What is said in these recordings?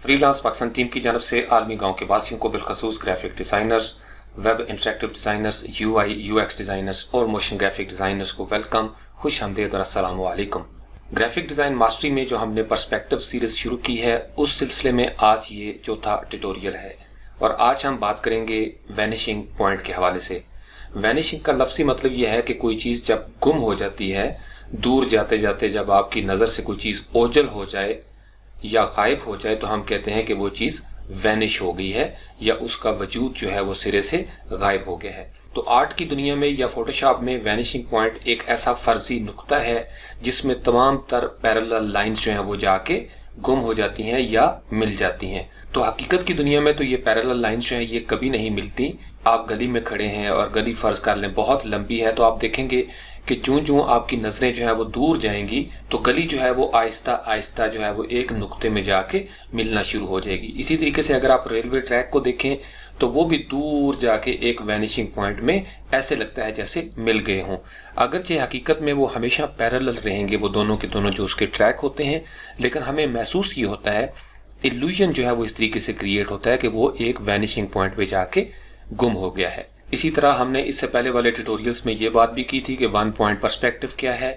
Freelance Pakistan team की जानब से आलमी गांव के वासियों को बिलखसूस graphic designers, web interactive designers, UI UX designers और मोशन ग्राफिक डिज़ाइनर्स को वेलकम, खुश आमदीद और अस्सलाम वालेकुम। ग्राफिक डिज़ाइन मास्टरी में जो हमने पर्सपेक्टिव सीरीज़ शुरू की है उस सिलसिले में आज ये चौथा ट्यूटोरियल है और आज हम बात करेंगे वैनिशिंग पॉइंट के हवाले से। वैनिशिंग का लफ्ज़ी मतलब यह है कि कोई चीज़ जब गुम हो जाती है, दूर जाते जाते जब आपकी नज़र से कोई चीज़ ओझल हो जाए या गायब हो जाए तो हम कहते हैं कि वो चीज़ वैनिश हो गई है या उसका वजूद जो है वो सिरे से गायब हो गया है। तो आर्ट की दुनिया में या फोटोशॉप में वैनिशिंग पॉइंट एक ऐसा फर्जी नुक्ता है जिसमें तमाम तर पैरेलल लाइंस जो हैं वो जाके गुम हो जाती हैं या मिल जाती हैं। तो हकीकत की दुनिया में तो ये पैरेलल लाइंस जो हैं ये कभी नहीं मिलती। आप गली में खड़े हैं और गली फर्ज कर लें बहुत लंबी है तो आप देखेंगे कि जूं आपकी नजरें जो है वो दूर जाएंगी तो गली जो है वो आहिस्ता आहिस्ता जो है वो एक नुक्ते में जाके मिलना शुरू हो जाएगी। इसी तरीके से अगर आप रेलवे ट्रैक को देखें तो वो भी दूर जाके एक वैनिशिंग पॉइंट में ऐसे लगता है जैसे मिल गए हों। अगरचे हकीकत में वो हमेशा पैरेलल रहेंगे, वो दोनों के दोनों जो उसके ट्रैक होते हैं, लेकिन हमें महसूस ये होता है, इल्यूजन जो है वो इस तरीके से क्रिएट होता है कि वो एक वैनिशिंग पॉइंट पे जाके गुम हो गया है। इसी तरह हमने इससे पहले वाले ट्यूटोरियल्स में ये बात भी की थी कि 1 पॉइंट पर्सपेक्टिव क्या है,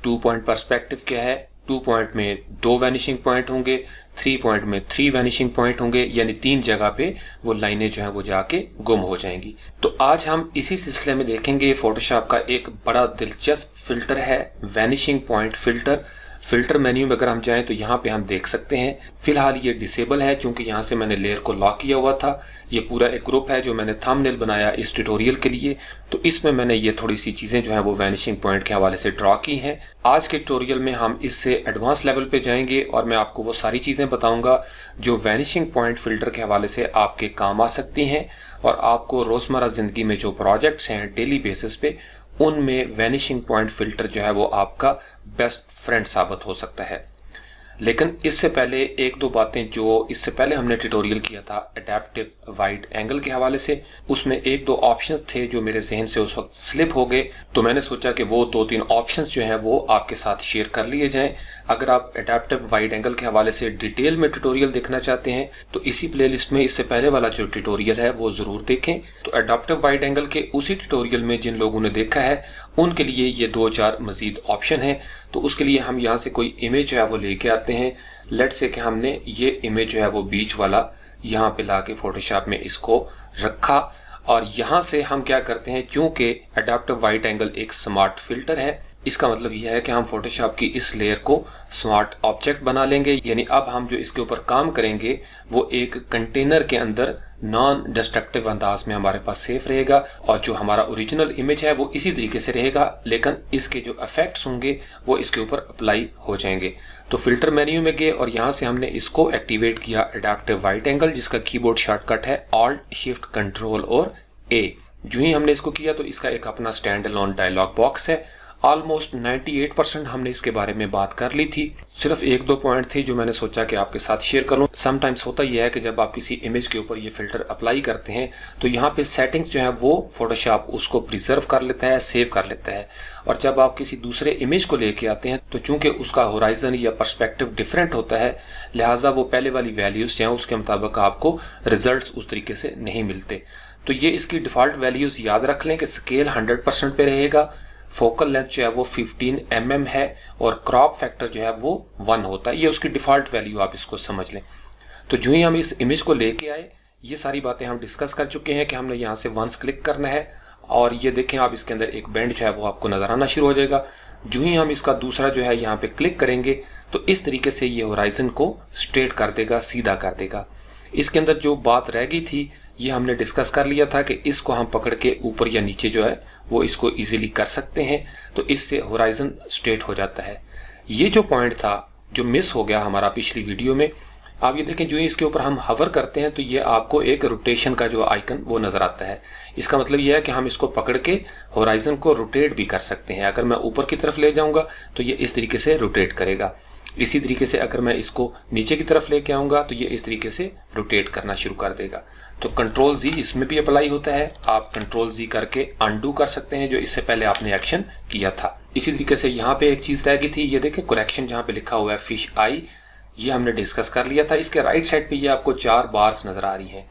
2 पॉइंट पर्सपेक्टिव क्या है। 2 पॉइंट में 2 वैनिशिंग पॉइंट होंगे, 3 पॉइंट में 3 वैनिशिंग पॉइंट होंगे, यानी 3 जगह पे वो लाइनें जो हैं वो जाके गुम हो जाएंगी। तो आज हम इसी सिलसिले में देखेंगे फोटोशॉप का एक बड़ा दिलचस्प फिल्टर है vanishing point filter. Filter menu में अगर हम जाएं तो यहाँ पे हम देख सकते हैं फिलहाल ये डिसेबल है क्योंकि यहाँ से मैंने लेयर को लॉक किया हुआ था। ये पूरा एक ग्रुप है जो मैंने थंबनेल बनाया इस ट्यूटोरियल के लिए, तो इसमें मैंने ये थोड़ी सी चीजें जो है वो वैनिशिंग पॉइंट के हवाले से ड्रॉ की हैं। आज के ट्यूटोरियल में हम इससे एडवांस लेवल पे जाएंगे और मैं आपको वो सारी चीजें बताऊंगा जो वैनिशिंग पॉइंट फिल्टर के हवाले से आपके काम आ सकती हैं और आपको रोजमर्रा जिंदगी में जो प्रोजेक्ट्स हैं डेली बेसिस पे उनमें वैनिशिंग पॉइंट फिल्टर जो है वो आपका बेस्ट फ्रेंड साबित हो सकता है। लेकिन इससे पहले एक दो बातें जो इससे पहले हमने ट्यूटोरियल किया था एडेप्टिव वाइड एंगल के हवाले से, उसमें एक दो ऑप्शंस थे जो मेरे जहन से उस वक्त स्लिप हो गए, तो मैंने सोचा कि वो 2-3 ऑप्शंस जो हैं वो आपके साथ शेयर कर लिए जाएं। अगर आप एडेप्टिव वाइड एंगल के हवाले से डिटेल में ट्यूटोरियल देखना चाहते हैं तो इसी प्लेलिस्ट में इससे पहले वाला जो ट्यूटोरियल है वो जरूर देखें। तो एडेप्टिव वाइड एंगल के उसी ट्यूटोरियल में जिन लोगों ने देखा है उनके लिए ये 2-4 मजीद ऑप्शन है। तो उसके लिए हम यहाँ से कोई इमेज जो है वो लेके आते हैं। लेट्स से कि हमने ये इमेज जो है वो बीच वाला यहाँ पे लाके फोटोशॉप में इसको रखा और यहाँ से हम क्या करते हैं, चूंकि एडेप्टिव वाइड एंगल एक स्मार्ट फिल्टर है, इसका मतलब यह है कि हम फोटोशॉप की इस लेयर को स्मार्ट ऑब्जेक्ट बना लेंगे। यानी अब हम जो इसके ऊपर काम करेंगे वो एक कंटेनर के अंदर नॉन डिस्ट्रक्टिव अंदाज में हमारे पास सेफ रहेगा और जो हमारा ओरिजिनल इमेज है वो इसी तरीके से रहेगा, लेकिन इसके जो इफेक्ट्स होंगे वो इसके ऊपर अप्लाई हो जाएंगे। तो फिल्टर मेन्यू में गए और यहाँ से हमने इसको एक्टिवेट किया एडेप्टिव वाइड एंगल, जिसका कीबोर्ड शॉर्टकट है Alt Shift Control और A। जो ही हमने इसको किया तो इसका एक अपना स्टैंड अलोन डायलॉग बॉक्स है। ऑलमोस्ट 98% हमने इसके बारे में बात कर ली थी। सिर्फ 1-2 पॉइंट थे जो मैंने सोचा कि आपके साथ शेयर करूं। समटाइम्स होता यह है कि जब आप किसी इमेज के ऊपर ये फिल्टर अप्लाई करते हैं तो यहाँ पे सेटिंग्स जो है वो फोटोशॉप उसको प्रिजर्व कर लेता है, सेव कर लेता है, और जब आप किसी दूसरे इमेज को लेके आते हैं तो चूंकि उसका होराइजन या पर्सपेक्टिव डिफरेंट होता है, लिहाजा वो पहले वाली वैल्यूज जो हैं उसके मुताबिक आपको रिजल्ट उस तरीके से नहीं मिलते। तो ये इसकी डिफॉल्ट वैल्यूज याद रख लें कि स्केल 100% पे रहेगा, फोकल लेंथ जो है वो 15 mm है और क्रॉप फैक्टर जो है वो 1 होता है। ये उसकी डिफॉल्ट वैल्यू, आप इसको समझ लें। तो जो ही हम इस इमेज को लेके आए, ये सारी बातें हम डिस्कस कर चुके हैं कि हमने यहाँ से वंस क्लिक करना है और ये देखें आप इसके अंदर एक बैंड जो है वो आपको नजर आना शुरू हो जाएगा। जो ही हम इसका दूसरा जो है यहाँ पे क्लिक करेंगे तो इस तरीके से ये होराइजन को स्ट्रेट कर देगा, सीधा कर देगा। इसके अंदर जो बात रह गई थी ये हमने डिस्कस कर लिया था कि इसको हम पकड़ के ऊपर या नीचे जो है वो इसको इजीली कर सकते हैं, तो इससे होराइजन स्ट्रेट हो जाता है। ये जो पॉइंट था जो मिस हो गया हमारा पिछली वीडियो में, आप ये देखें जो ही इसके ऊपर हम हवर करते हैं तो ये आपको एक रोटेशन का जो आइकन वो नजर आता है। इसका मतलब यह है कि हम इसको पकड़ के होराइजन को रोटेट भी कर सकते हैं। अगर मैं ऊपर की तरफ ले जाऊंगा तो ये इस तरीके से रोटेट करेगा। इसी तरीके से अगर मैं इसको नीचे की तरफ लेके आऊंगा तो ये इस तरीके से रोटेट करना शुरू कर देगा। तो कंट्रोल Z इसमें भी अप्लाई होता है। आप कंट्रोल Z करके अनडू कर सकते हैं जो इससे पहले आपने एक्शन किया था। इसी तरीके से यहाँ पे एक चीज रह गई थी, ये देखें करेक्शन जहाँ पे लिखा हुआ है फिश आई, ये हमने डिस्कस कर लिया था। इसके राइट साइड पे ये आपको 4 बार्स नजर आ रही हैं।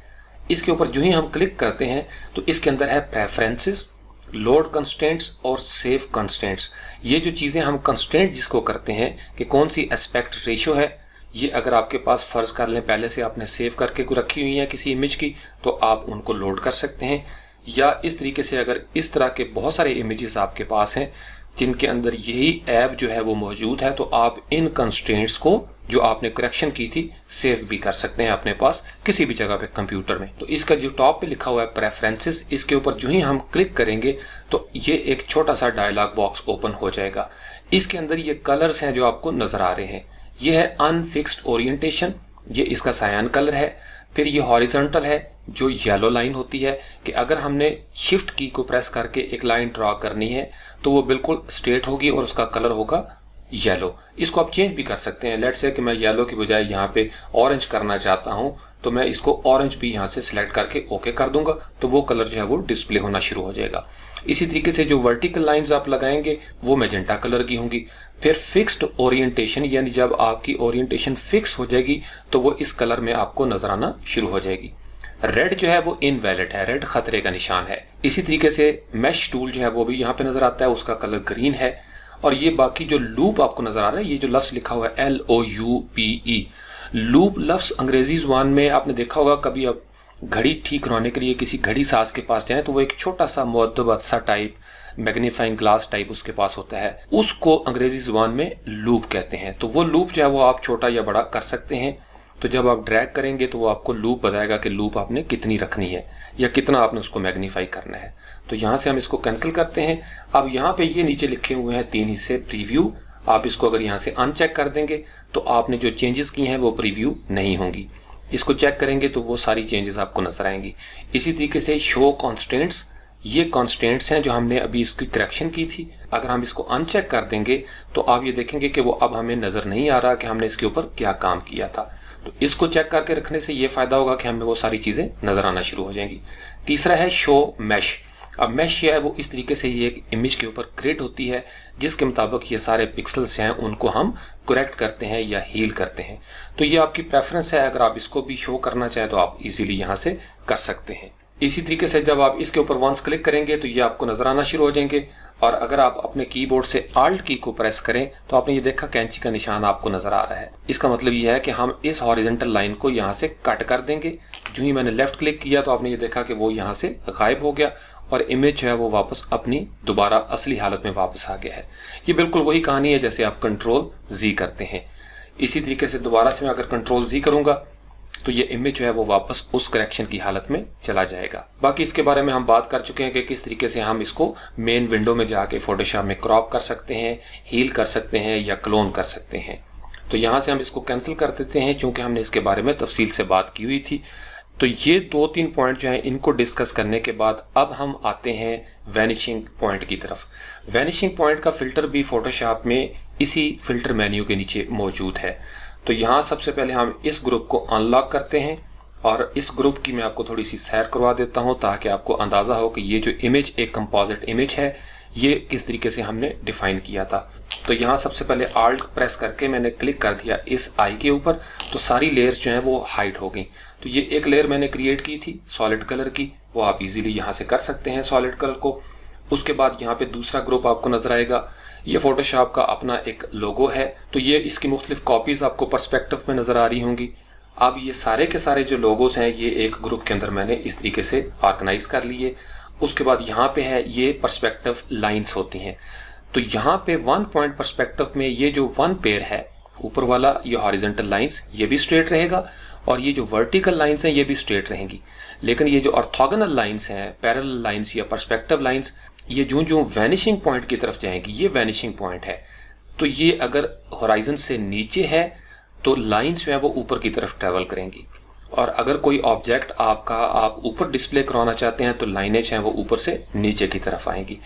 इसके ऊपर जो ही हम क्लिक करते हैं तो इसके अंदर है प्रेफरेंसेस, लोड कंस्ट्रेंट्स और सेव कंस्ट्रेंट्स। ये जो चीज़ें हम कंस्ट्रेंट जिसको करते हैं कि कौन सी एस्पेक्ट रेशो है, ये अगर आपके पास फ़र्ज़ कर लें पहले से आपने सेव करके रखी हुई है किसी इमेज की, तो आप उनको लोड कर सकते हैं। या इस तरीके से अगर इस तरह के बहुत सारे इमेजेस आपके पास हैं जिनके अंदर यही ऐप जो है वो मौजूद है, तो आप इन कंस्ट्रेंट्स को जो आपने करेक्शन की थी सेव भी कर सकते हैं अपने पास किसी भी जगह पे कंप्यूटर में। तो इसका जो टॉप पे लिखा हुआ है प्रेफरेंसेस, इसके ऊपर जो ही हम क्लिक करेंगे तो ये एक छोटा सा डायलॉग बॉक्स ओपन हो जाएगा। इसके अंदर ये कलर्स हैं जो आपको नजर आ रहे हैं। ये है अनफिक्स्ड ओरिएंटेशन, ये इसका सायन कलर है। फिर ये हॉरिजॉन्टल है जो येलो लाइन होती है कि अगर हमने शिफ्ट की को प्रेस करके एक लाइन ड्रॉ करनी है तो वो बिल्कुल स्ट्रेट होगी और उसका कलर होगा येलो। इसको आप चेंज भी कर सकते हैं। लेट्स से कि मैं येलो की बजाय यहाँ पे ऑरेंज करना चाहता हूँ, तो मैं इसको ऑरेंज भी यहाँ से सिलेक्ट करके ओके कर दूंगा, तो वो कलर जो है वो डिस्प्ले होना शुरू हो जाएगा। इसी तरीके से जो वर्टिकल लाइंस आप लगाएंगे वो मैजेंटा कलर की होंगी। फिर फिक्स्ड ओरिएंटेशन, यानी जब आपकी ओरिएंटेशन फिक्स हो जाएगी तो वो इस कलर में आपको नजर आना शुरू हो जाएगी। रेड जो है वो इनवैलिड है, रेड खतरे का निशान है। इसी तरीके से मैश टूल जो है वो भी यहाँ पे नजर आता है, उसका कलर ग्रीन है। और ये बाकी जो लूप आपको नजर आ रहा है, ये जो लफ्ज लिखा हुआ है LOUPE, लूप लफ्ज अंग्रेजी जुबान में आपने देखा होगा। कभी आप घड़ी ठीक करवाने के लिए किसी घड़ी साज के पास जाएं तो वो एक छोटा सा मुअद्दब सा टाइप मैग्नीफाइंग ग्लास टाइप उसके पास होता है, उसको अंग्रेजी जुबान में लूप कहते हैं। तो वो लूप जो है वो आप छोटा या बड़ा कर सकते हैं। तो जब आप ड्रैग करेंगे तो वो आपको लूप बताएगा कि लूप आपने कितनी रखनी है या कितना आपने उसको मैग्नीफाई करना है। तो यहाँ से हम इसको कैंसिल करते हैं। अब यहाँ पे ये नीचे लिखे हुए हैं 3 हिस्से प्रीव्यू, आप इसको अगर यहाँ से अनचेक कर देंगे तो आपने जो चेंजेस की हैं वो प्रीव्यू नहीं होंगी। इसको चेक करेंगे तो वो सारी चेंजेस आपको नजर आएंगी। इसी तरीके से शो कॉन्स्टेंट्स, ये कॉन्स्टेंट्स हैं जो हमने अभी इसकी करेक्शन की थी। अगर हम इसको अनचेक कर देंगे तो आप ये देखेंगे कि वो अब हमें नजर नहीं आ रहा कि हमने इसके ऊपर क्या काम किया था। तो इसको चेक करके रखने से ये फायदा होगा कि हमें वो सारी चीजें नजर आना शुरू हो जाएंगी। तीसरा है शो मैश। अब मैश है वो इस तरीके से ये एक इमेज के ऊपर क्रिएट होती है जिसके मुताबिक ये सारे पिक्सल्स हैं उनको हम करेक्ट करते हैं या हील करते हैं। तो ये आपकी प्रेफरेंस है, अगर आप इसको भी शो करना चाहें तो आप इजीली यहाँ से कर सकते हैं। इसी तरीके से जब आप इसके ऊपर वंस क्लिक करेंगे तो ये आपको नजर आना शुरू हो जाएंगे। और अगर आप अपने कीबोर्ड से Alt की को प्रेस करें तो आपने ये देखा कैंची का निशान आपको नजर आ रहा है। इसका मतलब ये है कि हम इस हॉरिजॉन्टल लाइन को यहाँ से कट कर देंगे। जो ही मैंने लेफ्ट क्लिक किया तो आपने ये देखा कि वो यहाँ से गायब हो गया और इमेज जो है वो वापस अपनी दोबारा असली हालत में वापस आ गया है। ये बिल्कुल वही कहानी है जैसे आप Ctrl+Z करते हैं। इसी तरीके से दोबारा से मैं अगर Ctrl+Z करूंगा तो ये इमेज जो है वो वापस उस करेक्शन की हालत में चला जाएगा। बाकी इसके बारे में हम बात कर चुके हैं कि किस तरीके से हम इसको मेन विंडो में जाके फोटोशॉप में क्रॉप कर सकते हैं, हील कर सकते हैं या क्लोन कर सकते हैं। तो यहाँ से हम इसको कैंसिल कर देते हैं क्योंकि हमने इसके बारे में तफसील से बात की हुई थी। तो ये 2-3 पॉइंट जो हैं इनको डिस्कस करने के बाद अब हम आते हैं वैनिशिंग पॉइंट की तरफ। वैनिशिंग पॉइंट का फिल्टर भी फोटोशॉप में इसी फिल्टर मेन्यू के नीचे मौजूद है। तो यहाँ सबसे पहले हम इस ग्रुप को अनलॉक करते हैं और इस ग्रुप की मैं आपको थोड़ी सी सैर करवा देता हूँ ताकि आपको अंदाज़ा हो कि ये जो इमेज एक कंपोजिट इमेज है ये किस तरीके से हमने डिफाइन किया था। तो यहाँ सबसे पहले Alt प्रेस करके मैंने क्लिक कर दिया इस आई के ऊपर, तो सारी लेयर्स जो हैं वो हाइड हो गई। तो ये एक लेयर मैंने क्रिएट की थी सॉलिड कलर की, वो आप इजीली यहाँ से कर सकते हैं सॉलिड कलर को। उसके बाद यहाँ पे दूसरा ग्रुप आपको नजर आएगा, ये फोटोशॉप का अपना एक लोगो है। तो ये इसकी मुख्तलिफ कॉपीज आपको पर्सपेक्टिव में नजर आ रही होंगी। अब ये सारे के सारे जो लोगोस हैं ये एक ग्रुप के अंदर मैंने इस तरीके से ऑर्गेनाइज कर लिए। उसके बाद यहाँ पे है ये पर्सपेक्टिव लाइंस होती हैं। तो यहाँ पे 1 पॉइंट पर्सपेक्टिव में ये जो 1 पेयर है ऊपर वाला, ये हॉरिजॉन्टल लाइंस ये भी स्ट्रेट रहेगा और ये जो वर्टिकल लाइंस हैं ये भी स्ट्रेट रहेंगी। लेकिन ये जो ऑर्थोगोनल लाइंस हैं, पैरेलल लाइंस या पर्सपेक्टिव लाइंस, ये जो वैनिशिंग पॉइंट की तरफ जाएंगी, ये वैनिशिंग पॉइंट है। तो ये अगर होराइजन से नीचे है तो लाइंस जो है वो ऊपर की तरफ ट्रेवल करेंगी, और अगर कोई ऑब्जेक्ट आपका आप ऊपर डिस्प्ले कराना चाहते हैं तो लाइनें हैं वो ऊपर से नीचे की तरफ आएंगी।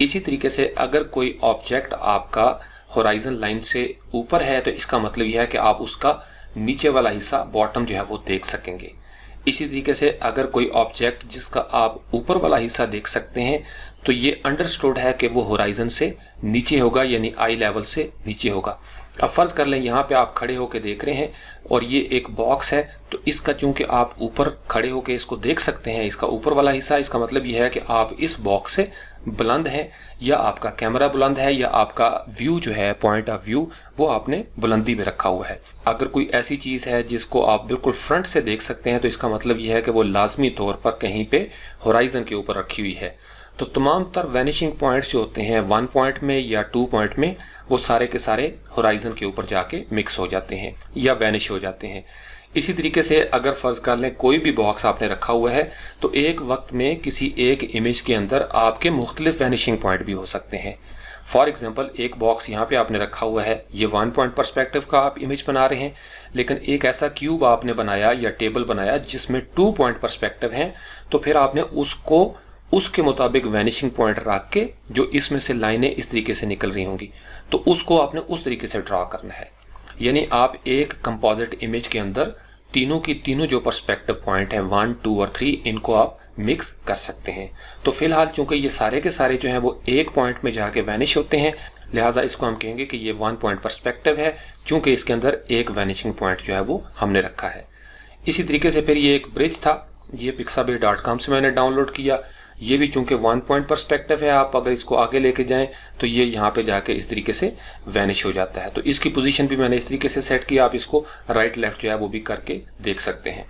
इसी तरीके से अगर कोई ऑब्जेक्ट आपका होराइजन लाइन से ऊपर है तो इसका मतलब यह है कि आप उसका नीचे वाला हिस्सा बॉटम जो है वो देख सकेंगे। इसी तरीके से अगर कोई ऑब्जेक्ट जिसका आप ऊपर वाला हिस्सा देख सकते हैं तो ये अंडरस्टूड है कि वो होराइजन से नीचे होगा, यानी आई लेवल से नीचे होगा। अब फर्ज कर लें यहाँ पे आप खड़े होके देख रहे हैं और ये एक बॉक्स है, तो इसका चूंकि आप ऊपर खड़े होके इसको देख सकते हैं, इसका ऊपर वाला हिस्सा, इसका मतलब यह है कि आप इस बॉक्स से बुलंद हैं, या आपका कैमरा बुलंद है, या आपका व्यू जो है, पॉइंट ऑफ व्यू, वो आपने बुलंदी में रखा हुआ है। अगर कोई ऐसी चीज़ है जिसको आप बिल्कुल फ्रंट से देख सकते हैं तो इसका मतलब यह है कि वो लाजमी तौर पर कहीं पे होराइजन के ऊपर रखी हुई है। तो तमाम तर वैनिशिंग पॉइंट्स जो होते हैं 1 पॉइंट में या 2 पॉइंट में, वो सारे के सारे होराइजन के ऊपर जाके मिक्स हो जाते हैं या वैनिश हो जाते हैं। इसी तरीके से अगर फर्ज कर लें कोई भी बॉक्स आपने रखा हुआ है तो एक वक्त में किसी एक इमेज के अंदर आपके मुख्तलिफ वैनिशिंग पॉइंट भी हो सकते हैं। फॉर एग्जांपल एक बॉक्स यहाँ पे आपने रखा हुआ है, ये 1 पॉइंट पर्सपेक्टिव का आप इमेज बना रहे हैं, लेकिन एक ऐसा क्यूब आपने बनाया या टेबल बनाया जिसमें 2 पॉइंट पर्सपेक्टिव हैं, तो फिर आपने उसको उसके मुताबिक वैनिशिंग पॉइंट रख के, जो इसमें से लाइनें इस तरीके से निकल रही होंगी, तो उसको आपने उस तरीके से ड्रा करना है। यानी आप एक कंपोजिट इमेज के अंदर तीनों की तीनों जो पर्सपेक्टिव पॉइंट हैं 1, 2 और 3, इनको आप मिक्स कर सकते हैं। तो फिलहाल चूंकि ये सारे के सारे जो हैं वो एक पॉइंट में जाके वैनिश होते हैं, लिहाजा इसको हम कहेंगे कि ये 1 पॉइंट पर्सपेक्टिव है, चूंकि इसके अंदर एक वैनिशिंग पॉइंट जो है वो हमने रखा है। इसी तरीके से फिर ये एक ब्रिज था, ये pixabay.com से मैंने डाउनलोड किया। ये भी चूंकि 1 पॉइंट पर्सपेक्टिव है, आप अगर इसको आगे लेके जाएं तो ये यहाँ पे जाके इस तरीके से वैनिश हो जाता है। तो इसकी पोजीशन भी मैंने इस तरीके से सेट किया, आप इसको राइट लेफ्ट जो है वो भी करके देख सकते हैं।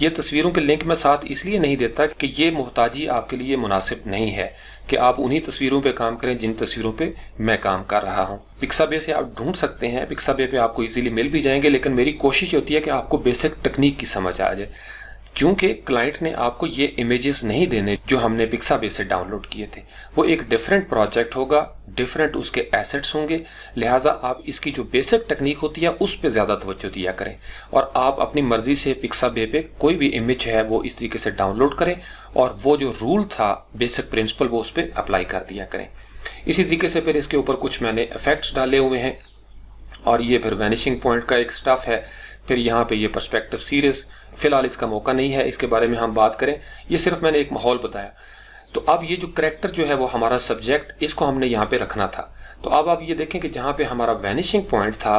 ये तस्वीरों के लिंक मैं साथ इसलिए नहीं देता कि ये मोहताजी आपके लिए मुनासिब नहीं है कि आप उन्हीं तस्वीरों पे काम करें जिन तस्वीरों पे मैं काम कर रहा हूँ। पिक्साबे से आप ढूंढ सकते हैं, पिक्साबे पे आपको इजीली मिल भी जाएंगे, लेकिन मेरी कोशिश होती है कि आपको बेसिक टेक्निक की समझ आ जाए। चूंकि क्लाइंट ने आपको ये इमेजेस नहीं देने जो हमने पिक्साबे से डाउनलोड किए थे, वो एक डिफरेंट प्रोजेक्ट होगा, डिफरेंट उसके एसेट्स होंगे, लिहाजा आप इसकी जो बेसिक टेक्निक होती है उस पर ज़्यादा तवज्जो दिया करें और आप अपनी मर्जी से पिक्साबे पे कोई भी इमेज है वो इस तरीके से डाउनलोड करें और वो जो रूल था, बेसिक प्रिंसिपल, वो उस पर अप्लाई कर दिया करें। इसी तरीके से फिर इसके ऊपर कुछ मैंने इफेक्ट्स डाले हुए हैं और ये फिर वैनिशिंग पॉइंट का एक स्टफ है। फिर यहाँ पे ये पर्सपेक्टिव सीरीज, फिलहाल इसका मौका नहीं है इसके बारे में हम बात करें, ये सिर्फ मैंने एक माहौल बताया। तो अब ये जो करैक्टर जो है वो हमारा सब्जेक्ट, इसको हमने यहाँ पे रखना था। तो अब आप ये देखें कि जहाँ पे हमारा वैनिशिंग पॉइंट था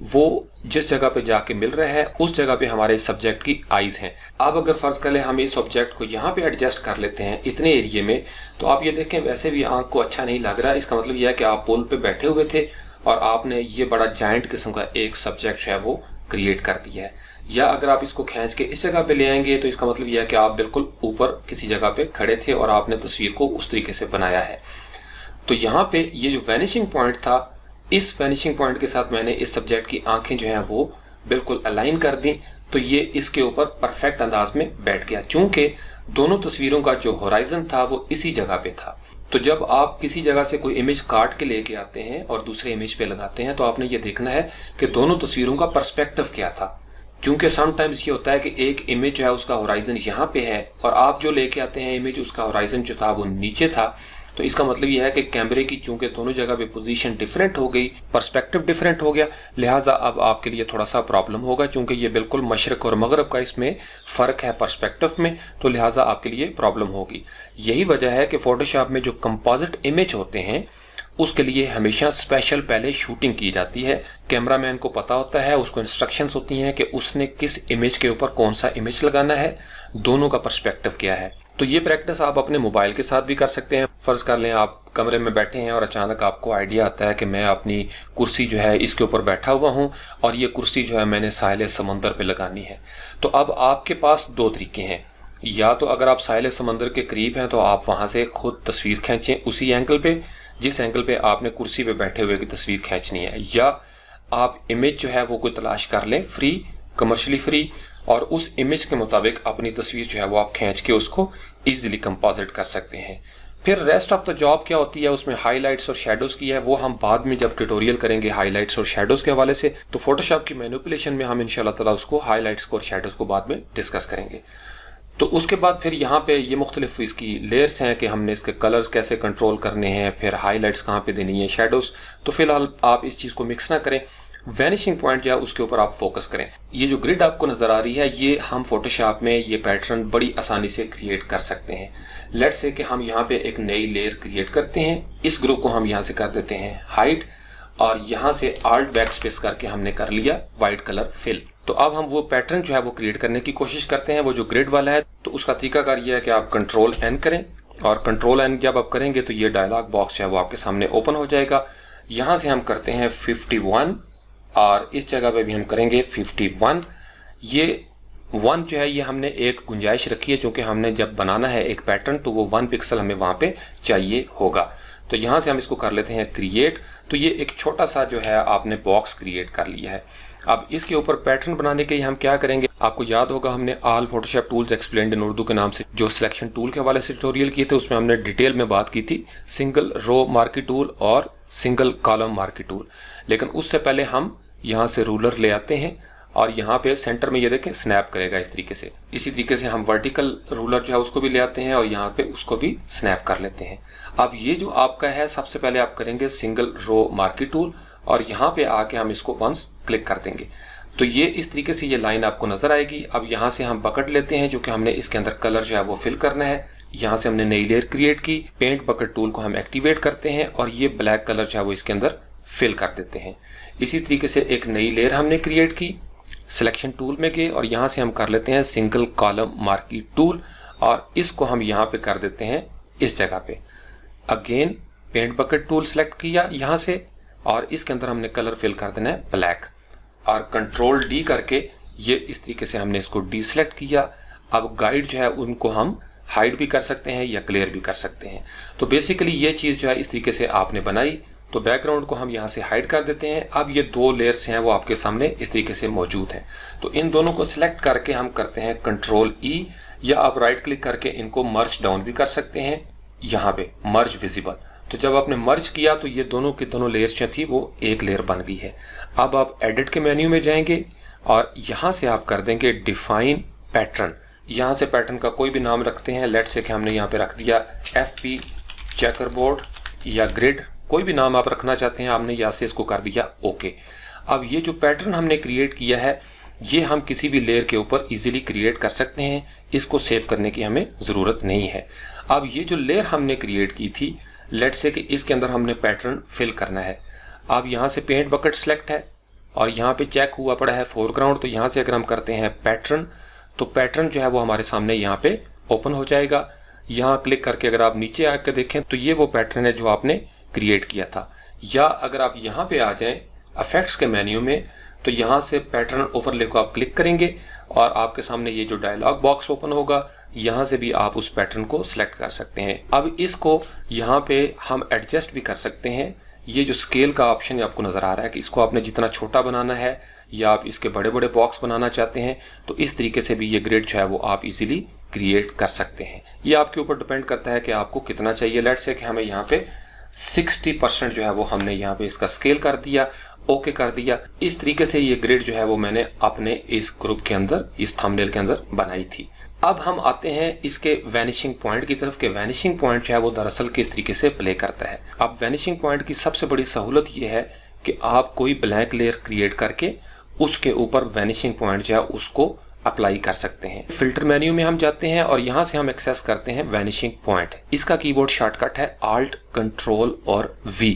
वो जिस जगह पे जाके मिल रहा है उस जगह पे हमारे सब्जेक्ट की आईज हैं। अब अगर फर्ज कर ले हम इस ऑब्जेक्ट को यहाँ पे एडजस्ट कर लेते हैं इतने एरिए में, तो आप ये देखें वैसे भी आंख को अच्छा नहीं लग रहा। इसका मतलब यह है कि आप पुल पे बैठे हुए थे और आपने ये बड़ा जायंट किस्म का एक सब्जेक्ट जो है वो क्रिएट कर दिया है। या अगर आप इसको खींच के इस जगह पे ले आएंगे तो इसका मतलब यह है कि आप बिल्कुल ऊपर किसी जगह पे खड़े थे और आपने तस्वीर को उस तरीके से बनाया है। तो यहाँ पे ये जो वैनिशिंग पॉइंट था, इस वैनिशिंग पॉइंट के साथ मैंने इस सब्जेक्ट की आंखें जो हैं वो बिल्कुल अलाइन कर दी, तो ये इसके ऊपर परफेक्ट अंदाज में बैठ गया। चूंकि दोनों तस्वीरों का जो होराइजन था वो इसी जगह पे था। तो जब आप किसी जगह से कोई इमेज काट के लेके आते हैं और दूसरे इमेज पे लगाते हैं तो आपने ये देखना है कि दोनों तस्वीरों का पर्सपेक्टिव क्या था। क्योंकि समटाइम्स ये होता है कि एक इमेज जो है उसका होराइजन यहाँ पे है और आप जो लेके आते हैं इमेज, उसका होराइजन जो था वो नीचे था। तो इसका मतलब यह है कि कैमरे की चूंकि दोनों जगह पे पोजीशन डिफरेंट हो गई, पर्सपेक्टिव डिफरेंट हो गया, लिहाजा अब आपके लिए थोड़ा सा प्रॉब्लम होगा। चूंकि ये बिल्कुल मशरक और मगरब का इसमें फ़र्क है पर्सपेक्टिव में, तो लिहाजा आपके लिए प्रॉब्लम होगी। यही वजह है कि फोटोशॉप में जो कंपोजिट इमेज होते हैं उसके लिए हमेशा स्पेशल पहले शूटिंग की जाती है। कैमरामैन को पता होता है, उसको इंस्ट्रक्शंस होती हैं कि उसने किस इमेज के ऊपर कौन सा इमेज लगाना है, दोनों का पर्सपेक्टिव क्या है। तो ये प्रैक्टिस आप अपने मोबाइल के साथ भी कर सकते हैं। फर्ज कर लें आप कमरे में बैठे हैं और अचानक आपको आइडिया आता है कि मैं अपनी कुर्सी जो है इसके ऊपर बैठा हुआ हूँ और ये कुर्सी जो है मैंने साहिल समंदर पे लगानी है। तो अब आपके पास दो तरीके हैं, या तो अगर आप साहिल समंदर के करीब हैं तो आप वहाँ से खुद तस्वीर खींचें उसी एंगल पे जिस एंगल पे आपने कुर्सी पे बैठे हुए की तस्वीर खींचनी है, या आप इमेज जो है वो कोई तलाश कर लें फ्री, कमर्शियली फ्री, और उस इमेज के मुताबिक अपनी तस्वीर जो है वो आप खींच के उसको इजीली कंपोजिट कर सकते हैं। फिर रेस्ट ऑफ द जॉब क्या होती है, उसमें हाईलाइट्स और शेडोज की है, वो हम बाद में जब ट्यूटोरियल करेंगे हाईलाइट्स और शेडोज के हवाले से, तो फोटोशॉप की मैनिपुलेशन में हम इंशाल्लाह ताला उसको हाईलाइट्स को और शेडोज को बाद में डिस्कस करेंगे। तो उसके बाद फिर यहाँ पे ये मुख्तलिफ इसकी लेयर्स हैं कि हमने इसके कलर्स कैसे कंट्रोल करने हैं, फिर हाईलाइट्स कहाँ पे देनी है, शेडोज। तो फिलहाल आप इस चीज़ को मिक्स ना करें, वैनिशिंग पॉइंट जो है उसके ऊपर आप फोकस करें। ये जो ग्रिड आपको नज़र आ रही है ये हम फोटोशॉप में ये पैटर्न बड़ी आसानी से क्रिएट कर सकते हैं। लेट्स से कि हम यहाँ पे एक नई लेयर क्रिएट करते हैं, इस ग्रुप को हम यहाँ से कर देते हैं हाइड और यहाँ से Alt बैकस्पेस करके हमने कर लिया वाइट कलर फिल। तो अब हम वो पैटर्न जो है वो क्रिएट करने की कोशिश करते हैं, वो जो ग्रिड वाला है। तो उसका तरीकाकार ये है कि आप कंट्रोल N करें, और कंट्रोल N जब आप करेंगे तो ये डायलॉग बॉक्स जो है वो आपके सामने ओपन हो जाएगा। यहाँ से हम करते हैं 51 और इस जगह पे भी हम करेंगे 51। ये 1 जो है ये हमने एक गुंजाइश रखी है, क्योंकि हमने जब बनाना है एक पैटर्न तो वो 1 पिक्सल हमें वहाँ पे चाहिए होगा। तो यहाँ से हम इसको कर लेते हैं क्रिएट। तो ये एक छोटा सा जो है आपने बॉक्स क्रिएट कर लिया है। अब इसके ऊपर पैटर्न बनाने के लिए हम क्या करेंगे, आपको याद होगा हमने ऑल फोटोशॉप टूल्स एक्सप्लेन्ड इन उर्दू के नाम से जो सिलेक्शन टूल के हवाले से ट्यूटोरियल किए थे, उसमें हमने डिटेल में बात की थी सिंगल रो मार्की टूल और सिंगल कॉलम मार्की टूल। लेकिन उससे पहले हम यहाँ से रूलर ले आते हैं और यहाँ पे सेंटर में ये देखें स्नैप करेगा इस तरीके से। इसी तरीके से हम वर्टिकल रूलर जो है उसको भी ले आते हैं और यहाँ पे उसको भी स्नैप कर लेते हैं। अब ये जो आपका है, सबसे पहले आप करेंगे सिंगल रो मार्की टूल और यहाँ पे आके हम इसको वंस क्लिक कर देंगे। तो ये इस तरीके से ये लाइन आपको नजर आएगी। अब यहाँ से हम बकेट लेते हैं, जो कि हमने इसके अंदर कलर जो है वो फिल करना है। यहाँ से हमने नई लेयर क्रिएट की, पेंट बकेट टूल को हम एक्टिवेट करते हैं और ये ब्लैक कलर जो है वो इसके अंदर फिल कर देते हैं। इसी तरीके से एक नई लेयर हमने क्रिएट की, सिलेक्शन टूल में गए और यहाँ से हम कर लेते हैं सिंगल कॉलम मार्की टूल और इसको हम यहाँ पे कर देते हैं इस जगह पे। Again paint bucket tool select किया यहाँ से और इसके अंदर हमने कलर फिल कर देना है ब्लैक और कंट्रोल D करके ये इस तरीके से हमने इसको डीसेलेक्ट किया। अब गाइड जो है उनको हम हाइड भी कर सकते हैं या क्लियर भी कर सकते हैं। तो बेसिकली ये चीज़ जो है इस तरीके से आपने बनाई। तो बैकग्राउंड को हम यहाँ से हाइड कर देते हैं। अब ये दो लेयर्स हैं वो आपके सामने इस तरीके से मौजूद हैं। तो इन दोनों को सिलेक्ट करके हम करते हैं कंट्रोल E या आप राइट क्लिक करके इनको मर्ज डाउन भी कर सकते हैं, यहाँ पे मर्ज विजिबल। तो जब आपने मर्ज किया तो ये दोनों की दोनों लेयर्स जो थी वो एक लेयर बन गई है। अब आप एडिट के मेन्यू में जाएंगे और यहाँ से आप कर देंगे डिफाइन पैटर्न। यहाँ से पैटर्न का कोई भी नाम रखते हैं, लेट्स से कि हमने यहाँ पे रख दिया FP चेकरबोर्ड या ग्रिड, कोई भी नाम आप रखना चाहते हैं। आपने यहाँ से इसको कर दिया ओके। अब ये जो पैटर्न हमने क्रिएट किया है ये हम किसी भी लेयर के ऊपर इजीली क्रिएट कर सकते हैं, इसको सेव करने की हमें ज़रूरत नहीं है। अब ये जो लेयर हमने क्रिएट की थी, लेट्स से कि इसके अंदर हमने पैटर्न फिल करना है। अब यहाँ से पेंट बकेट सेलेक्ट है और यहाँ पे चेक हुआ पड़ा है फोरग्राउंड। तो यहाँ से अगर हम करते हैं पैटर्न, तो पैटर्न जो है वो हमारे सामने यहाँ पे ओपन हो जाएगा। यहाँ क्लिक करके अगर आप नीचे आकर देखें तो ये वो पैटर्न है जो आपने क्रिएट किया था। या अगर आप यहाँ पे आ जाएं इफेक्ट्स के मेन्यू में, तो यहाँ से पैटर्न ओवरले को आप क्लिक करेंगे और आपके सामने ये जो डायलॉग बॉक्स ओपन होगा, यहाँ से भी आप उस पैटर्न को सिलेक्ट कर सकते हैं। अब इसको यहाँ पे हम एडजस्ट भी कर सकते हैं। ये जो स्केल का ऑप्शन आपको नज़र आ रहा है कि इसको आपने जितना छोटा बनाना है या आप इसके बड़े बड़े बॉक्स बनाना चाहते हैं, तो इस तरीके से भी ये ग्रिड जो है वो आप इजीली क्रिएट कर सकते हैं। ये आपके ऊपर डिपेंड करता है कि आपको कितना चाहिए। लेट्स से कि हमें यहाँ पे 60% जो है वो हमने यहाँ पे इसका स्केल कर दिया, ओके कर दिया। इस तरीके से ये ग्रिड जो है वो मैंने अपने इस ग्रुप के अंदर, इस थंबनेल के अंदर बनाई थी। अब हम आते हैं इसके वैनिशिंग पॉइंट की तरफ के वैनिशिंग पॉइंट जो है वो दरअसल किस तरीके से प्ले करता है। अब वैनिशिंग पॉइंट की सबसे बड़ी सहूलत ये है कि आप कोई ब्लैंक लेयर क्रिएट करके उसके ऊपर वैनिशिंग पॉइंट जो है उसको अप्लाई कर सकते हैं। फिल्टर मेन्यू में हम जाते हैं और यहाँ से हम एक्सेस करते हैं वैनिशिंग पॉइंट। इसका कीबोर्ड शॉर्टकट है Alt Control और V।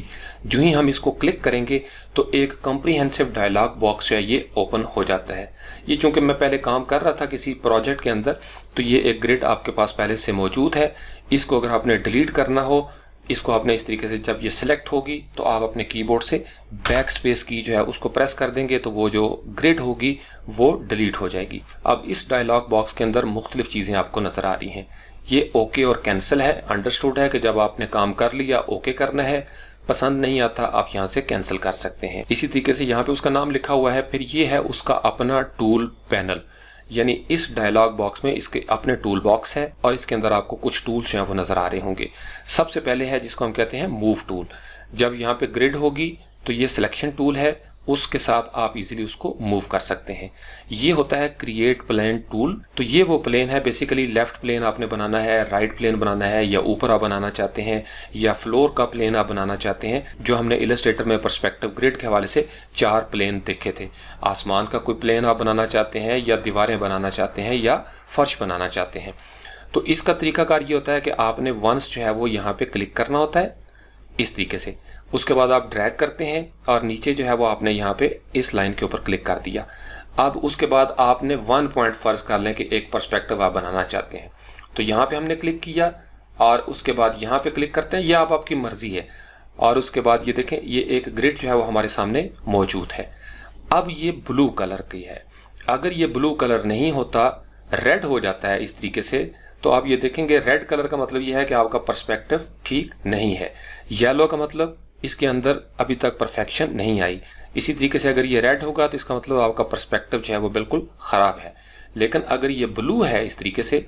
जो ही हम इसको क्लिक करेंगे तो एक कॉम्प्रिहेंसिव डायलॉग बॉक्स जो है ये ओपन हो जाता है। ये चूंकि मैं पहले काम कर रहा था किसी प्रोजेक्ट के अंदर, तो ये एक ग्रिड आपके पास पहले से मौजूद है। इसको अगर आपने डिलीट करना हो, इसको आपने इस तरीके से जब ये सिलेक्ट होगी तो आप अपने कीबोर्ड से बैक स्पेस की जो है उसको प्रेस कर देंगे तो वो जो ग्रिड होगी वो डिलीट हो जाएगी। अब इस डायलॉग बॉक्स के अंदर मुख्तलिफ चीज़ें आपको नज़र आ रही हैं। ये ओके और कैंसिल है। अंडरस्टूड है कि जब आपने काम कर लिया ओके करना है, पसंद नहीं आता आप यहाँ से कैंसिल कर सकते हैं। इसी तरीके से यहाँ पे उसका नाम लिखा हुआ है। फिर ये है उसका अपना टूल पैनल, यानी इस डायलॉग बॉक्स में इसके अपने टूल बॉक्स है और इसके अंदर आपको कुछ टूल्स हैं वो नज़र आ रहे होंगे। सबसे पहले है जिसको हम कहते हैं मूव टूल। जब यहाँ पे ग्रिड होगी तो ये सिलेक्शन टूल है, उसके साथ आप इजीली उसको मूव कर सकते हैं। ये होता है क्रिएट प्लेन टूल। तो ये वो प्लेन है, बेसिकली लेफ्ट प्लेन आपने बनाना है, राइट प्लेन बनाना है, या ऊपर आप बनाना चाहते हैं, या फ्लोर का प्लेन आप बनाना चाहते हैं। जो हमने इलस्ट्रेटर में पर्सपेक्टिव ग्रिड के हवाले से 4 प्लेन देखे थे। आसमान का कोई प्लेन आप बनाना चाहते हैं, या दीवारें बनाना चाहते हैं, या फर्श बनाना चाहते हैं। तो इसका तरीकाकार ये होता है कि आपने वंस जो है वो यहाँ पे क्लिक करना होता है इस तरीके से, उसके बाद आप ड्रैग करते हैं और नीचे जो है वो आपने यहाँ पे इस लाइन के ऊपर क्लिक कर दिया। अब उसके बाद आपने 1 पॉइंट फर्ज कर लें कि एक पर्सपेक्टिव आप बनाना चाहते हैं, तो यहाँ पे हमने क्लिक किया और उसके बाद यहाँ पे क्लिक करते हैं, ये आप आपकी मर्जी है। और उसके बाद ये देखें, ये एक ग्रिड जो है वो हमारे सामने मौजूद है। अब ये ब्लू कलर की है, अगर ये ब्लू कलर नहीं होता, रेड हो जाता है इस तरीके से, तो आप ये देखेंगे रेड कलर का मतलब ये है कि आपका पर्सपेक्टिव ठीक नहीं है। येलो का मतलब इसके अंदर अभी तक परफेक्शन नहीं आई। इसी तरीके से अगर ये रेड होगा तो इसका मतलब आपका पर्सपेक्टिव जो है वो बिल्कुल ख़राब है। लेकिन अगर ये ब्लू है इस तरीके से,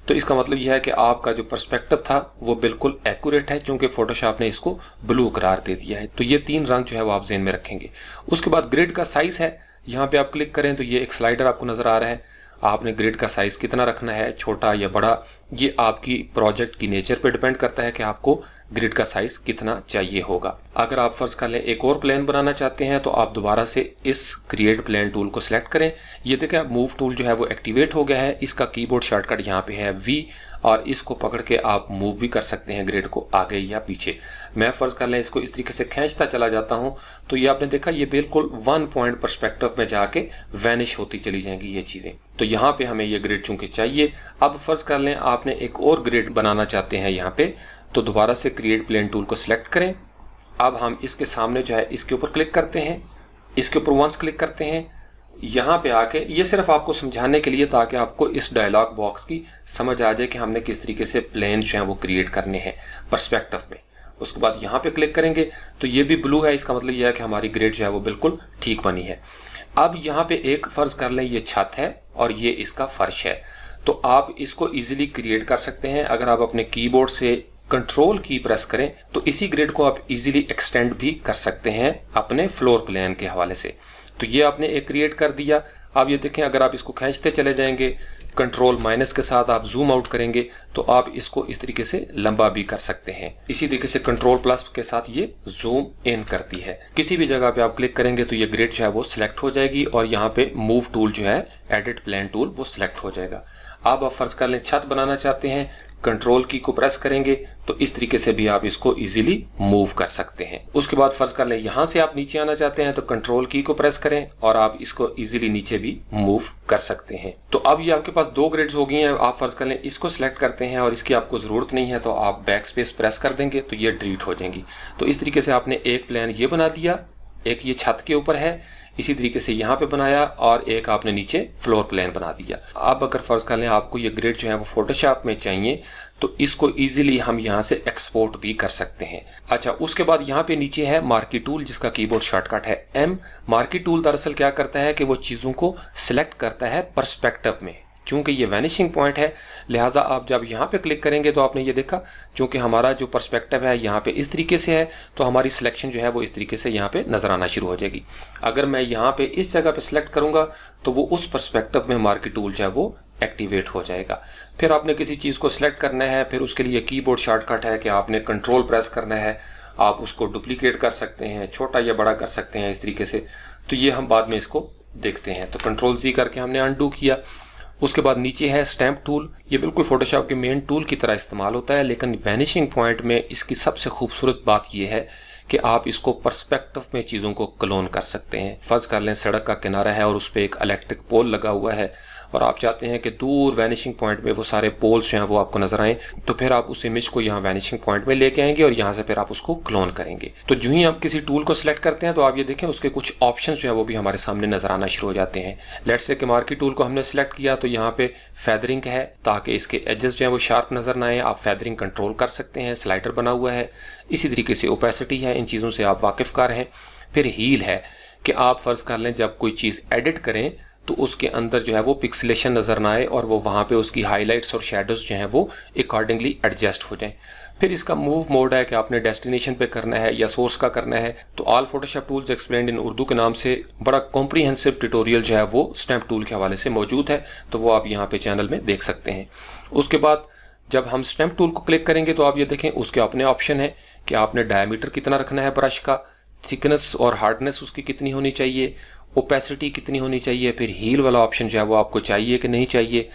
तो इसका मतलब यह है कि आपका जो पर्सपेक्टिव था वो बिल्कुल एक्यूरेट है, चूंकि फोटोशॉप ने इसको ब्लू करार दे दिया है। तो ये 3 रंग जो है वो आप ज़हन में रखेंगे। उसके बाद ग्रिड का साइज़ है, यहाँ पे आप क्लिक करें तो ये एक स्लाइडर आपको नज़र आ रहा है। आपने ग्रिड का साइज़ कितना रखना है, छोटा या बड़ा, ये आपकी प्रोजेक्ट की नेचर पे डिपेंड करता है कि आपको ग्रिड का साइज़ कितना चाहिए होगा। अगर आप फर्ज कर लें एक और प्लेन बनाना चाहते हैं तो आप दोबारा से इस क्रिएट प्लेन टूल को सिलेक्ट करें। ये देखें मूव टूल जो है वो एक्टिवेट हो गया है। इसका कीबोर्ड शॉर्टकट यहाँ पे है वी, और इसको पकड़ के आप मूव भी कर सकते हैं ग्रिड को आगे या पीछे। मैं फर्ज कर लें इसको इस तरीके से खींचता चला जाता हूँ तो ये आपने देखा ये बिल्कुल 1 पॉइंट पर्सपेक्टिव में जाके वैनिश होती चली जाएंगी ये चीज़ें। तो यहाँ पे हमें ये ग्रिड चूंकि चाहिए। अब फर्ज कर लें आपने एक और ग्रिड बनाना चाहते हैं यहाँ पे, तो दोबारा से क्रिएट प्लेन टूल को सिलेक्ट करें। अब हम इसके सामने जो है इसके ऊपर क्लिक करते हैं, इसके ऊपर वंस क्लिक करते हैं। यहाँ पे आके ये सिर्फ आपको समझाने के लिए ताकि आपको इस डायलॉग बॉक्स की समझ आ जाए कि हमने किस तरीके से प्लेन जो है वो क्रिएट करने हैं पर्सपेक्टिव में। उसके बाद यहाँ पे क्लिक करेंगे तो ये भी ब्लू है, इसका मतलब यह है कि हमारी ग्रिड जो है वो बिल्कुल ठीक बनी है। अब यहाँ पे एक फर्ज कर लें ये छत है और ये इसका फर्श है, तो आप इसको इजीली क्रिएट कर सकते हैं। अगर आप अपने कीबोर्ड से कंट्रोल की प्रेस करें तो इसी ग्रिड को आप इजीली एक्सटेंड भी कर सकते हैं अपने फ्लोर प्लान के हवाले से। तो ये आपने एक क्रिएट कर दिया। अब ये देखें, अगर आप इसको खींचते चले जाएंगे कंट्रोल माइनस के साथ आप जूम आउट करेंगे तो आप इसको इस तरीके से लंबा भी कर सकते हैं। इसी तरीके से कंट्रोल प्लस के साथ ये जूम इन करती है। किसी भी जगह पे आप क्लिक करेंगे तो ये ग्रिड जो है वो सिलेक्ट हो जाएगी और यहाँ पे मूव टूल जो है एडिट प्लेन टूल वो सिलेक्ट हो जाएगा। अब आप फर्ज कर लें छत बनाना चाहते हैं, कंट्रोल की को प्रेस करेंगे तो इस तरीके से भी आप इसको इजीली मूव कर सकते हैं। उसके बाद फर्ज कर लें यहाँ से आप नीचे आना चाहते हैं तो कंट्रोल की को प्रेस करें और आप इसको इजीली नीचे भी मूव कर सकते हैं। तो अब ये आपके पास 2 ग्रिड्स हो गई हैं। आप फर्ज कर लें इसको सिलेक्ट करते हैं और इसकी आपको जरूरत नहीं है तो आप बैक स्पेस प्रेस कर देंगे तो ये डिलीट हो जाएंगी। तो इस तरीके से आपने एक प्लान ये बना दिया, एक ये छत के ऊपर है, इसी तरीके से यहाँ पे बनाया और एक आपने नीचे फ्लोर प्लान बना दिया। अब अगर फर्ज कर लें आपको ये ग्रिड जो है वो फोटोशॉप में चाहिए तो इसको इजीली हम यहाँ से एक्सपोर्ट भी कर सकते हैं। अच्छा, उसके बाद यहाँ पे नीचे है मार्की टूल जिसका कीबोर्ड शॉर्टकट है M। मार्की टूल दरअसल क्या करता है कि वो चीज़ों को सिलेक्ट करता है पर्सपेक्टिव में। चूंकि ये वैनिशिंग पॉइंट है लिहाजा आप जब यहाँ पे क्लिक करेंगे तो आपने ये देखा चूंकि हमारा जो पर्सपेक्टिव है यहाँ पे इस तरीके से है तो हमारी सिलेक्शन जो है वो इस तरीके से यहाँ पे नजर आना शुरू हो जाएगी। अगर मैं यहाँ पे इस जगह पे सिलेक्ट करूंगा तो वो उस पर्सपेक्टिव में मार्की टूल जो है वो एक्टिवेट हो जाएगा। फिर आपने किसी चीज़ को सिलेक्ट करना है, फिर उसके लिए कीबोर्ड शॉर्टकट है कि आपने कंट्रोल प्रेस करना है, आप उसको डुप्लीकेट कर सकते हैं, छोटा या बड़ा कर सकते हैं इस तरीके से। तो ये हम बाद में इसको देखते हैं। तो कंट्रोल Z करके हमने अनडू किया। उसके बाद नीचे है स्टैम्प टूल। ये बिल्कुल फोटोशॉप के मेन टूल की तरह इस्तेमाल होता है, लेकिन वैनिशिंग पॉइंट में इसकी सबसे खूबसूरत बात यह है कि आप इसको पर्सपेक्टिव में चीज़ों को क्लोन कर सकते हैं। फर्ज कर लें सड़क का किनारा है और उस पर एक इलेक्ट्रिक पोल लगा हुआ है और आप चाहते हैं कि दूर वैनिशिंग पॉइंट में वो सारे पोल्स जो हैं वो आपको नजर आएं, तो फिर आप उस इमेज को यहाँ वैनिशिंग पॉइंट में लेके आएंगे और यहाँ से फिर आप उसको क्लोन करेंगे। तो जो ही आप किसी टूल को सिलेक्ट करते हैं तो आप ये देखें उसके कुछ ऑप्शंस जो है वो भी हमारे सामने नजर आना शुरू हो जाते हैं। लेट्स से कि मार्की टूल को हमने सिलेक्ट किया तो यहाँ पे फेदरिंग है ताकि इसके एजेस जो है वो शार्प नजर ना आए, आप फेदरिंग कंट्रोल कर सकते हैं। स्लाइडर बना हुआ है। इसी तरीके से ओपेसिटी है, इन चीज़ों से आप वाकिफकार हैं। फिर हील है कि आप फर्ज कर लें जब कोई चीज़ एडिट करें तो उसके अंदर जो है वो पिक्सलेशन नज़र ना आए और वो वहाँ पे उसकी हाइलाइट्स और शेडोज़ जो हैं वो अकॉर्डिंगली एडजस्ट हो जाएं। फिर इसका मूव मोड है कि आपने डेस्टिनेशन पे करना है या सोर्स का करना है। तो ऑल फोटोशॉप टूल्स एक्सप्लेन्ड इन उर्दू के नाम से बड़ा कॉम्प्रीहेंसिव ट्यूटोरियल जो है वो स्टैम्प टूल के हवाले से मौजूद है, तो वो आप यहाँ पे चैनल में देख सकते हैं। उसके बाद जब हम स्टैम्प टूल को क्लिक करेंगे तो आप ये देखें उसके अपने ऑप्शन है कि आपने डायमीटर कितना रखना है ब्रश का, थिकनेस और हार्डनेस उसकी कितनी होनी चाहिए, ओपेसिटी कितनी होनी चाहिए। फिर हील वाला ऑप्शन जो है वो आपको चाहिए कि नहीं चाहिए।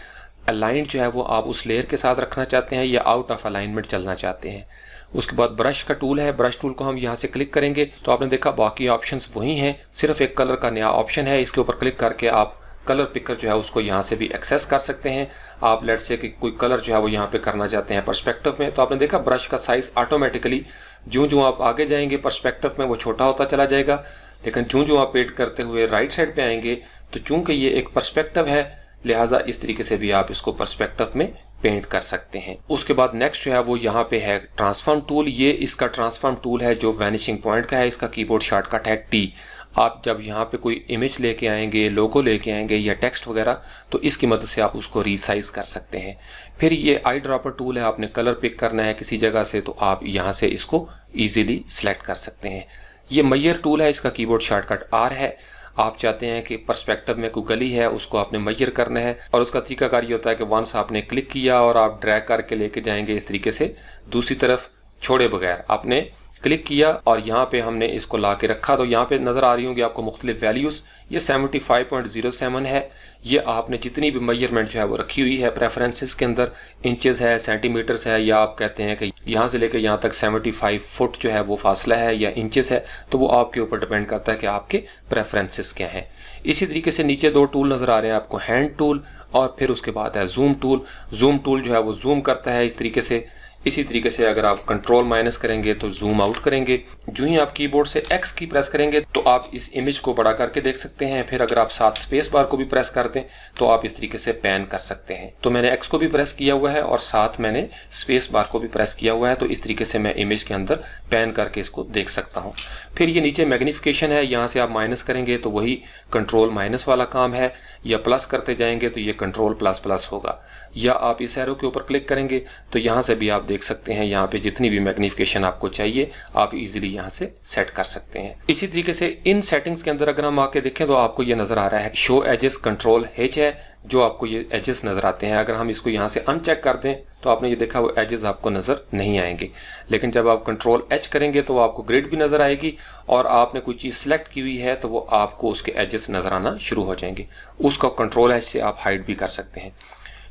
अलाइंड जो है वो आप उस लेयर के साथ रखना चाहते हैं या आउट ऑफ अलाइनमेंट चलना चाहते हैं। उसके बाद ब्रश का टूल है, ब्रश टूल को हम यहाँ से क्लिक करेंगे तो आपने देखा बाकी ऑप्शंस वही हैं, सिर्फ एक कलर का नया ऑप्शन है। इसके ऊपर क्लिक करके आप कलर पिकर जो है उसको यहाँ से भी एक्सेस कर सकते हैं। आप लेट्स से कि कोई कलर जो है वो यहाँ पे करना चाहते हैं पर्सपेक्टिव में, तो आपने देखा ब्रश का साइज ऑटोमेटिकली जो आप आगे जाएंगे पर्सपेक्टिव में वो छोटा होता चला जाएगा, लेकिन जो आप पेंट करते हुए राइट साइड पे आएंगे तो चूंकि ये एक पर्सपेक्टिव है लिहाजा इस तरीके से भी आप इसको पर्सपेक्टिव में पेंट कर सकते हैं। उसके बाद नेक्स्ट जो है वो यहाँ पे है ट्रांसफॉर्म टूल। ये इसका ट्रांसफॉर्म टूल है जो वैनिशिंग पॉइंट का है, इसका कीबोर्ड शॉर्टकट है टी। आप जब यहाँ पे कोई इमेज लेके आएंगे, लोगो लेके आएंगे या टेक्स्ट वगैरह, तो इसकी मदद से आप उसको रीसाइज कर सकते हैं। फिर ये आई ड्रॉपर टूल है, आपने कलर पिक करना है किसी जगह से तो आप यहाँ से इसको ईजिली सिलेक्ट कर सकते हैं। ये मैयर टूल है, इसका कीबोर्ड शॉर्टकट आर है। आप चाहते हैं कि पर्सपेक्टिव में कोई गली है उसको आपने मैयर करना है, और उसका तरीकाकार ये होता है कि वंस आपने क्लिक किया और आप ड्रैग करके लेके जाएंगे इस तरीके से दूसरी तरफ छोड़े बगैर। आपने क्लिक किया और यहाँ पे हमने इसको ला के रखा तो यहाँ पे नज़र आ रही होंगी आपको मुख्तलिफ वैल्यूज़। ये 75.07 है। ये आपने जितनी भी मेजरमेंट जो है वो रखी हुई है प्रेफरेंसेस के अंदर, इंचेस है, सेंटीमीटर्स है, या आप कहते हैं कि यहाँ से लेकर यहाँ तक 75 फुट जो है वो फासला है या इंचेस है, तो वो आपके ऊपर डिपेंड करता है कि आपके प्रेफरेंसेस क्या हैं। इसी तरीके से नीचे दो टूल नज़र आ रहे हैं आपको, हैंड टूल और फिर उसके बाद है जूम टूल। जूम टूल जो है वो जूम करता है इस तरीके से। इसी तरीके से अगर आप कंट्रोल माइनस करेंगे तो जूम आउट करेंगे। जो ही आप कीबोर्ड से एक्स की प्रेस करेंगे तो आप इस इमेज को बड़ा करके देख सकते हैं। फिर अगर आप साथ स्पेस बार को भी प्रेस कर दें तो आप इस तरीके से पैन कर सकते हैं। तो मैंने एक्स को भी प्रेस किया हुआ है और साथ मैंने स्पेस बार को भी प्रेस किया हुआ है, तो इस तरीके से मैं इमेज के अंदर पैन करके इसको देख सकता हूँ। फिर ये नीचे मैग्निफिकेशन है, यहाँ से आप माइनस करेंगे तो वही कंट्रोल माइनस वाला काम है, या प्लस करते जाएंगे तो ये कंट्रोल प्लस प्लस होगा, या आप इस एरो के ऊपर क्लिक करेंगे तो यहाँ से भी आप देख सकते हैं यहाँ पे जितनी भी मैग्निफिकेशन आपको चाहिए आप इजीली यहाँ से सेट कर सकते हैं। इसी तरीके से इन सेटिंग्स के अंदर अगर हम आके देखें तो आपको ये नजर आ रहा है शो एजेस कंट्रोल एच है, जो आपको ये एजेस नजर आते हैं। अगर हम इसको यहाँ से अनचेक कर दें तो आपने ये देखा वो एजेस आपको नजर नहीं आएंगे, लेकिन जब आप कंट्रोल एच करेंगे तो आपको ग्रिड भी नजर आएगी, और आपने कोई चीज सेलेक्ट की हुई है तो वो आपको उसके एजेस नजर आना शुरू हो जाएंगे। उसको कंट्रोल एच से आप हाइड भी कर सकते हैं।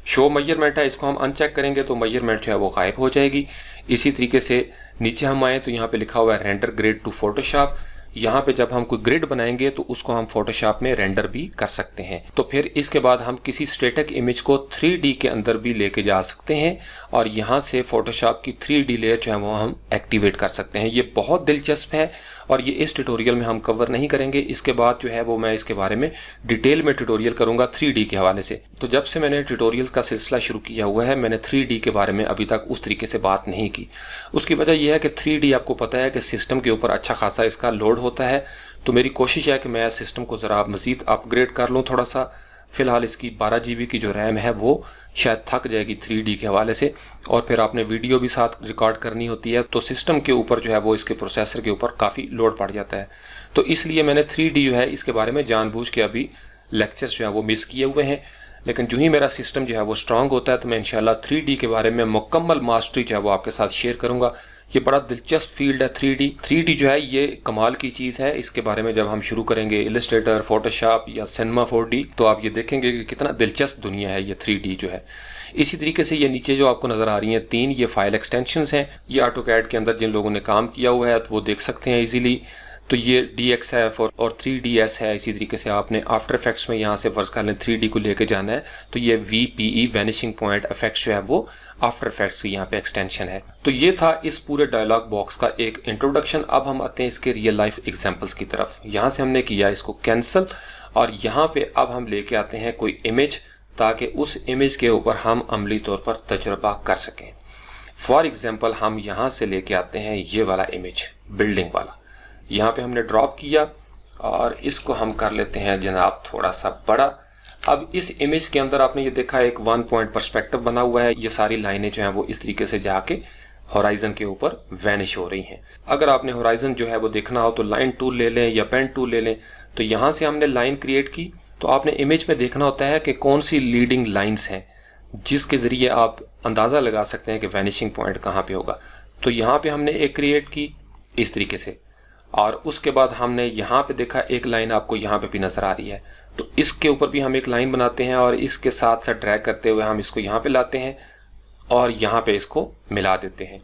शो मेजरमेंट है, इसको हम अनचेक करेंगे तो मेजरमेंट जो है वो गायब हो जाएगी। इसी तरीके से नीचे हम आए तो यहाँ पे लिखा हुआ है रेंडर ग्रिड टू फोटोशॉप। यहाँ पे जब हम कोई ग्रिड बनाएंगे तो उसको हम फोटोशॉप में रेंडर भी कर सकते हैं। तो फिर इसके बाद हम किसी स्टैटिक इमेज को 3D के अंदर भी लेके जा सकते हैं, और यहाँ से फोटोशॉप की 3D लेयर जो है वो हम एक्टिवेट कर सकते हैं। ये बहुत दिलचस्प है और ये इस ट्यूटोरियल में हम कवर नहीं करेंगे। इसके बाद जो है वो मैं इसके बारे में डिटेल में ट्यूटोरियल करूंगा 3D के हवाले से। तो जब से मैंने ट्यूटोरियल्स का सिलसिला शुरू किया हुआ है मैंने 3D के बारे में अभी तक उस तरीके से बात नहीं की। उसकी वजह यह है कि 3D आपको पता है कि सिस्टम के ऊपर अच्छा खासा इसका लोड होता है, तो मेरी कोशिश है कि मैं सिस्टम को ज़रा मज़ीद अपग्रेड कर लूँ थोड़ा सा। फ़िलहाल इसकी 12 GB की जो रैम है वो शायद थक जाएगी 3D के हवाले से, और फिर आपने वीडियो भी साथ रिकॉर्ड करनी होती है तो सिस्टम के ऊपर जो है वो इसके प्रोसेसर के ऊपर काफ़ी लोड पड़ जाता है। तो इसलिए मैंने 3D जो है इसके बारे में जानबूझ के अभी लेक्चर्स जो है वो मिस किए हुए हैं, लेकिन जो ही मेरा सिस्टम जो है वो स्ट्रांग होता है तो मैं इंशाल्लाह 3D के बारे में मुकम्मल मास्टरी जो है वो आपके साथ शेयर करूँगा। ये बड़ा दिलचस्प फील्ड है 3D जो है ये कमाल की चीज़ है। इसके बारे में जब हम शुरू करेंगे इलस्ट्रेटर, फोटोशॉप या सिनेमा 4D तो आप ये देखेंगे कि कितना दिलचस्प दुनिया है ये 3D जो है। इसी तरीके से ये नीचे जो आपको नज़र आ रही हैं 3 ये फाइल एक्सटेंशंस हैं। ये ऑटोकैड के अंदर जिन लोगों ने काम किया हुआ है तो वो देख सकते हैं इजीली। तो ये DXF और 3ds है। इसी तरीके से आपने आफ्टर इफेक्ट्स में यहाँ से वर्स कर लें 3D को लेके जाना है तो ये VPE वैनिशिंग पॉइंट इफेक्ट्स जो है वो आफ्टर इफेक्ट्स की यहाँ पे एक्सटेंशन है। तो ये था इस पूरे डायलॉग बॉक्स का एक इंट्रोडक्शन। अब हम आते हैं इसके रियल लाइफ एग्जांपल्स की तरफ। यहाँ से हमने किया इसको कैंसिल, और यहाँ पे अब हम लेके आते हैं कोई इमेज ताकि उस इमेज के ऊपर हम अमली तौर पर तजुर्बा कर सकें। फॉर एग्जाम्पल हम यहाँ से लेके आते हैं ये वाला इमेज, बिल्डिंग वाला। यहाँ पे हमने ड्रॉप किया और इसको हम कर लेते हैं जनाब थोड़ा सा बड़ा। अब इस इमेज के अंदर आपने ये देखा एक 1 पॉइंट पर्सपेक्टिव बना हुआ है। ये सारी लाइनें जो हैं वो इस तरीके से जाके होराइजन के ऊपर वैनिश हो रही हैं। अगर आपने होराइजन जो है वो देखना हो तो लाइन टूल ले लें या पेन टूल ले लें। तो यहाँ से हमने लाइन क्रिएट की, तो आपने इमेज में देखना होता है कि कौन सी लीडिंग लाइन्स हैं जिसके ज़रिए आप अंदाज़ा लगा सकते हैं कि वैनिशिंग पॉइंट कहाँ पे होगा। तो यहाँ पे हमने एक क्रिएट की इस तरीके से, और उसके बाद हमने यहाँ पे देखा एक लाइन आपको यहाँ पे भी नज़र आ रही है, तो इसके ऊपर भी हम एक लाइन बनाते हैं और इसके साथ साथ ड्रैग करते हुए हम इसको यहाँ पे लाते हैं और यहाँ पे इसको मिला देते हैं।